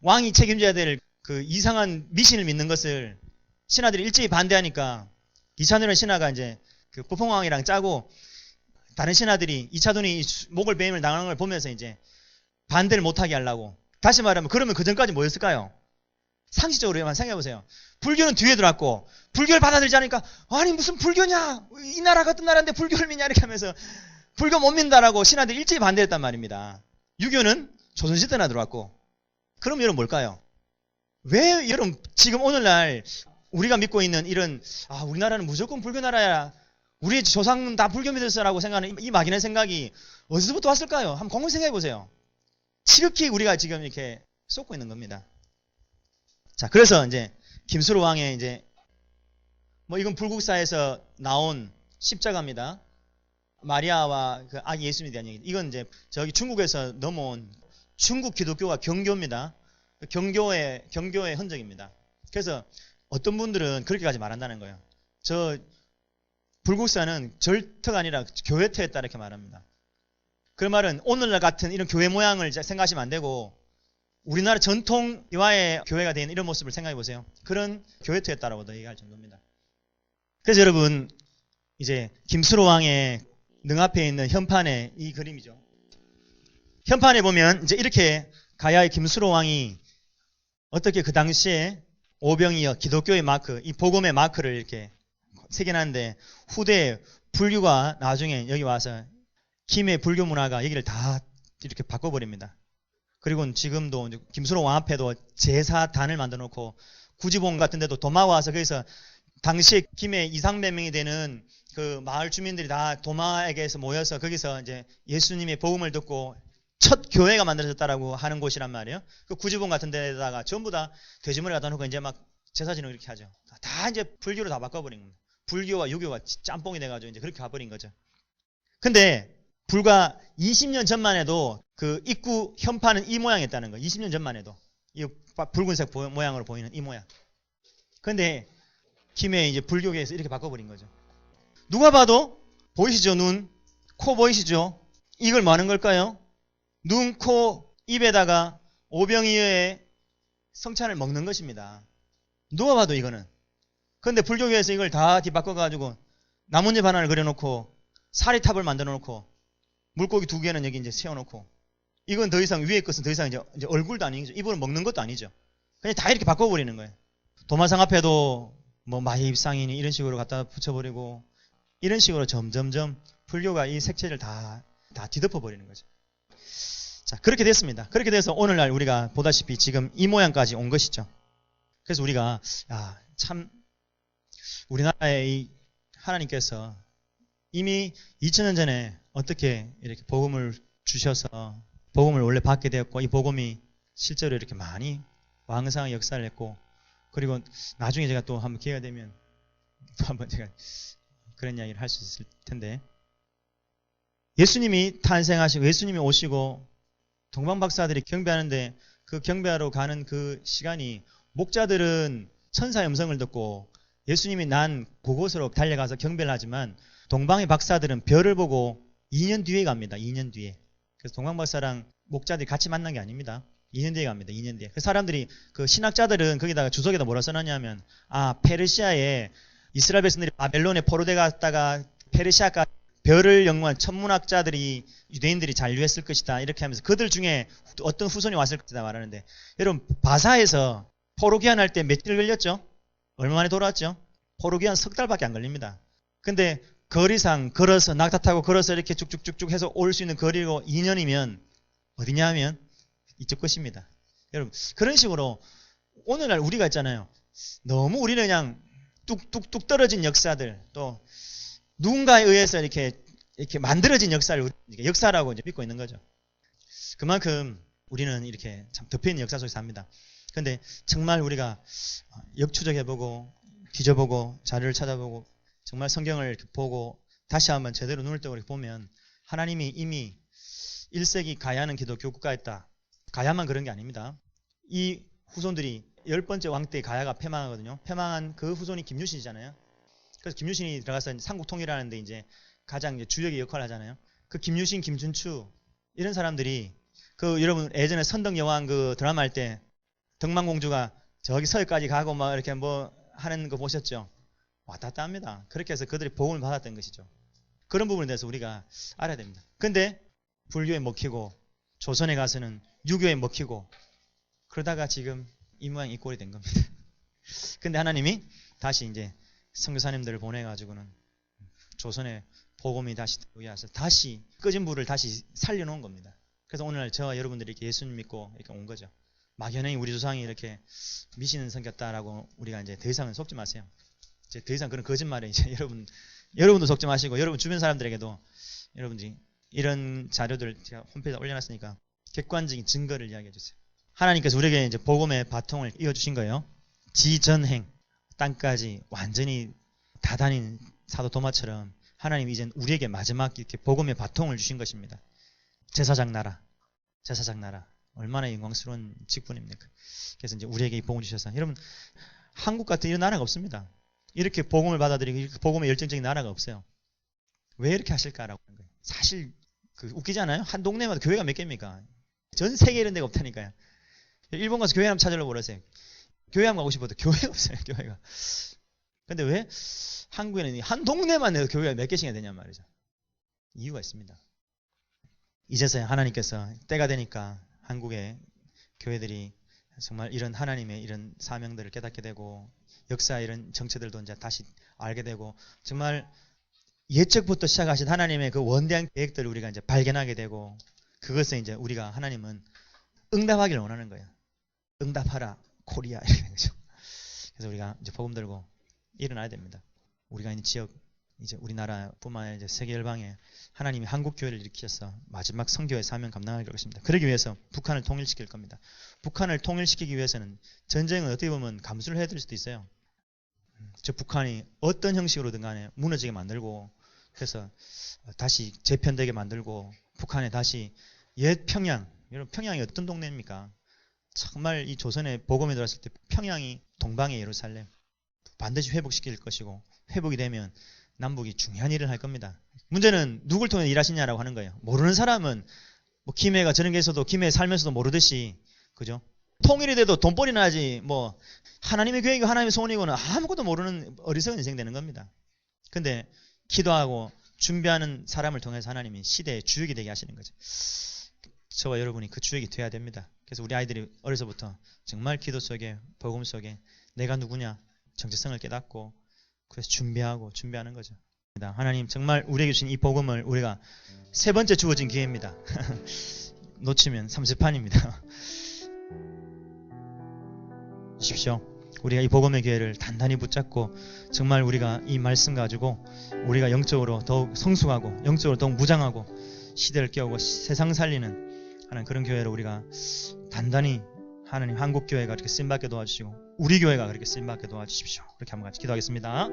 왕이 책임져야 될 그 이상한 미신을 믿는 것을 신하들이 일제히 반대하니까 이차돈이라는 신하가 이제 그 법흥왕이랑 짜고 다른 신하들이 이차돈이 목을 베임을 당하는 걸 보면서 이제 반대를 못하게 하려고. 다시 말하면 그러면 그 전까지 뭐였을까요? 상식적으로만 생각해보세요. 불교는 뒤에 들어왔고 불교를 받아들이지 않으니까 아니 무슨 불교냐 이 나라 같은 나라인데 불교를 믿냐 이렇게 하면서 불교 못 믿는다라고 신하들이 일제히 반대했단 말입니다. 유교는 조선시대나 들어왔고 그럼 여러분 뭘까요? 왜 여러분 지금 오늘날 우리가 믿고 있는 이런 우리나라는 무조건 불교 나라야 우리 조상은 다 불교 믿었어라고 생각하는 이 막연한 생각이 어디서부터 왔을까요? 한번 공부 생각해보세요. 지극히 우리가 지금 이렇게 쏟고 있는 겁니다. 자, 그래서 이제 김수로 왕의 이제 뭐 이건 불국사에서 나온 십자가입니다. 마리아와 그 아기 예수님에 대한 얘기. 이건 이제 저기 중국에서 넘어온 중국 기독교가 경교입니다. 경교의 흔적입니다. 그래서 어떤 분들은 그렇게까지 말한다는 거예요. 저 불국사는 절터가 아니라 교회터였다 이렇게 말합니다. 그 말은 오늘날 같은 이런 교회 모양을 생각하시면 안 되고 우리나라 전통화의 교회가 된 이런 모습을 생각해 보세요. 그런 교회터였다라고도 얘기할 정도입니다. 그래서 여러분 이제 김수로 왕의 능 앞에 있는 현판의 이 그림이죠. 현판에 보면 이제 이렇게 가야의 김수로 왕이 어떻게 그 당시에 오병이어 기독교의 마크, 이 복음의 마크를 이렇게 새겨놨는데 후대에 불교가 나중에 여기 와서 김해 불교 문화가 여기를 다 이렇게 바꿔버립니다. 그리고 지금도 김수로 왕 앞에도 제사단을 만들어 놓고 구지봉 같은 데도 도마 와서 거기서 당시에 김해 이상배명이 되는 그 마을 주민들이 다 도마에게서 모여서 거기서 이제 예수님의 복음을 듣고 첫 교회가 만들어졌다라고 하는 곳이란 말이에요. 그 구지봉 같은 데다가 전부 다 돼지머리 갖다 놓고 이제 막 제사 지내고 이렇게 하죠. 다 이제 불교로 다 바꿔버린 겁니다. 불교와 유교가 짬뽕이 돼가지고 이제 그렇게 가버린 거죠. 근데 불과 20년 전만 해도 그 입구 현판은 이 모양이었다는 거예요. 20년 전만 해도. 이 붉은색 모양으로 보이는 이 모양. 근데 김해 이제 불교계에서 이렇게 바꿔버린 거죠. 누가 봐도 보이시죠? 눈, 코 보이시죠? 이걸 뭐 하는 걸까요? 눈, 코, 입에다가 오병이어의 성찬을 먹는 것입니다. 누가 봐도 이거는. 근데 불교계에서 이걸 다 뒤바꿔가지고 나뭇잎 하나를 그려놓고 사리탑을 만들어 놓고 물고기 2개는 여기 이제 세워놓고 이건 더 이상 위에 것은 더 이상 이제 얼굴도 아니죠. 이분은 먹는 것도 아니죠. 그냥 다 이렇게 바꿔버리는 거예요. 도마상 앞에도 뭐 마입상이니 이런 식으로 갖다 붙여버리고 이런 식으로 점점점 불교가 이 색채를 다 뒤덮어버리는 거죠. 자, 그렇게 됐습니다. 그렇게 돼서 오늘날 우리가 보다시피 지금 이 모양까지 온 것이죠. 그래서 우리가 참 우리나라의 이 하나님께서 이미 2000년 전에 어떻게 이렇게 복음을 주셔서 복음을 원래 받게 되었고 이 복음이 실제로 이렇게 많이 왕성한 역사를 했고 그리고 나중에 제가 또 한번 기회가 되면 또 한번 제가 그런 이야기를 할 수 있을 텐데 예수님이 탄생하시고 예수님이 오시고 동방박사들이 경배하는데 그 경배하러 가는 그 시간이 목자들은 천사의 음성을 듣고 예수님이 난 그곳으로 달려가서 경배를 하지만 동방의 박사들은 별을 보고 2년 뒤에 갑니다. 2년 뒤에. 그래서 동방박사랑 목자들이 같이 만난 게 아닙니다. 2년 뒤에 갑니다. 2년 뒤에. 그 사람들이 그 신학자들은 거기다가 주석에다 뭐라 써놨냐면 페르시아에 이스라엘 백성들이 바벨론에 포로돼 갔다가 페르시아가 별을 연구한 천문학자들이 유대인들이 잔류했을 것이다. 이렇게 하면서 그들 중에 어떤 후손이 왔을 것이다 말하는데 여러분 바사에서 포로 귀환할 때 며칠 걸렸죠? 얼마 만에 돌아왔죠? 포로 귀환 석 달밖에 안 걸립니다. 근데 거리상 걸어서 낙타 타고 걸어서 이렇게 쭉쭉쭉쭉 해서 올 수 있는 거리고 2년이면 어디냐 하면 이쪽 것입니다. 여러분 그런 식으로 오늘날 우리가 있잖아요. 너무 우리는 그냥 뚝뚝뚝 떨어진 역사들 또 누군가에 의해서 이렇게 만들어진 역사를 역사라고 이제 믿고 있는 거죠. 그만큼 우리는 이렇게 참 덮여있는 역사 속에 삽니다. 근데 정말 우리가 역추적해보고 뒤져보고 자료를 찾아보고 정말 성경을 보고 다시 한번 제대로 눈을 뜨고 보면 하나님이 이미 1세기 가야는 기독교 국가였다. 가야만 그런 게 아닙니다. 이 후손들이 10번째 왕 때 가야가 패망하거든요. 패망한 그 후손이 김유신이잖아요. 그래서 김유신이 들어가서 삼국 통일하는데 이제 가장 이제 주역의 역할을 하잖아요. 그 김유신, 김준추 이런 사람들이 그 여러분 예전에 선덕여왕 그 드라마 할 때 덕망공주가 저기 서해까지 가고 막 이렇게 뭐 하는 거 보셨죠? 왔다 갔다 합니다. 그렇게 해서 그들이 복음을 받았던 것이죠. 그런 부분에 대해서 우리가 알아야 됩니다. 근데 불교에 먹히고 조선에 가서는 유교에 먹히고 그러다가 지금 이 모양 이 꼴이 된 겁니다. 근데 하나님이 다시 이제 선교사님들을 보내가지고는 조선의 복음이 다시 들어와서 다시 꺼진 불을 다시 살려놓은 겁니다. 그래서 오늘 저와 여러분들이 이렇게 예수님 믿고 이렇게 온 거죠. 막연히 우리 조상이 이렇게 미신을 섬겼다라고 우리가 이제 더 이상은 속지 마세요. 이제 더 이상 그런 거짓말에 이제 여러분도 속지 마시고 여러분 주변 사람들에게도 여러분들이 이런 자료들 제가 홈페이지에 올려놨으니까 객관적인 증거를 이야기해 주세요. 하나님께서 우리에게 이제 복음의 바통을 이어주신 거예요. 지전행 땅까지 완전히 다 다닌 사도 도마처럼 하나님이 이제 우리에게 마지막 이렇게 복음의 바통을 주신 것입니다. 제사장 나라, 제사장 나라. 얼마나 영광스러운 직분입니까? 그래서 이제 우리에게 이 복음을 주셔서 여러분 한국 같은 이런 나라가 없습니다. 이렇게 복음을 받아들이고 이렇게 복음의 열정적인 나라가 없어요. 왜 이렇게 하실까라고 하는 거예요. 사실 그 웃기지 않아요? 한 동네마다 교회가 몇 개입니까? 전 세계 이런 데가 없다니까요. 일본 가서 교회 한번 찾으려고 그러세요. 교회 한번 가고 싶어도 교회가 없어요. 교회가. 근데 왜 한국에는 한 동네만 내도 교회가 몇 개씩이나 되냔 말이죠. 이유가 있습니다. 이제서야 하나님께서 때가 되니까 한국의 교회들이 정말 이런 하나님의 이런 사명들을 깨닫게 되고 역사의 이런 정체들도 이제 다시 알게 되고 정말 예측부터 시작하신 하나님의 그 원대한 계획들을 우리가 이제 발견하게 되고 그것을 이제 우리가 하나님은 응답하기를 원하는 거예요. 응답하라 코리아 이렇게 되는 거죠. 그래서 우리가 이제 복음 들고 일어나야 됩니다. 우리가 있는 지역 이제 우리나라뿐만 아니라 이제 세계 열방에 하나님이 한국 교회를 일으키셔서 마지막 선교의 사명 감당하게 될 것입니다. 그러기 위해서 북한을 통일시킬 겁니다. 북한을 통일시키기 위해서는 전쟁은 어떻게 보면 감수를 해드릴 수도 있어요. 저 북한이 어떤 형식으로든 간에 무너지게 만들고 그래서 다시 재편되게 만들고 북한에 다시 옛 평양, 여러분 평양이 어떤 동네입니까? 정말 이 조선에 복음이 들어왔을 때 평양이 동방의 예루살렘 반드시 회복시킬 것이고 회복이 되면 남북이 중요한 일을 할 겁니다. 문제는 누굴 통해 일하시냐라고 하는 거예요. 모르는 사람은 뭐 김해가 저런 게 있어도 김해 살면서도 모르듯이 그죠? 통일이 돼도 돈벌이나 하지 뭐 하나님의 계획이고 하나님의 소원이고는 아무것도 모르는 어리석은 인생 되는 겁니다. 근데 기도하고 준비하는 사람을 통해서 하나님이 시대의 주역이 되게 하시는 거죠. 저와 여러분이 그 주역이 돼야 됩니다. 그래서 우리 아이들이 어려서부터 정말 기도 속에 복음 속에 내가 누구냐 정체성을 깨닫고 그래서 준비하는 거죠. 하나님 정말 우리에게 주신 이 복음을 우리가 세 번째 주어진 기회입니다. 놓치면 삼세판입니다. 주십시오. 우리가 이 복음의 교회를 단단히 붙잡고 정말 우리가 이 말씀 가지고 우리가 영적으로 더욱 성숙하고 영적으로 더욱 무장하고 시대를 깨우고 세상 살리는 하는 그런 교회로 우리가 단단히 하나님 한국 교회가 그렇게 쓰임받게 도와주시고 우리 교회가 그렇게 쓰임받게 도와주십시오. 그렇게 한번 같이 기도하겠습니다.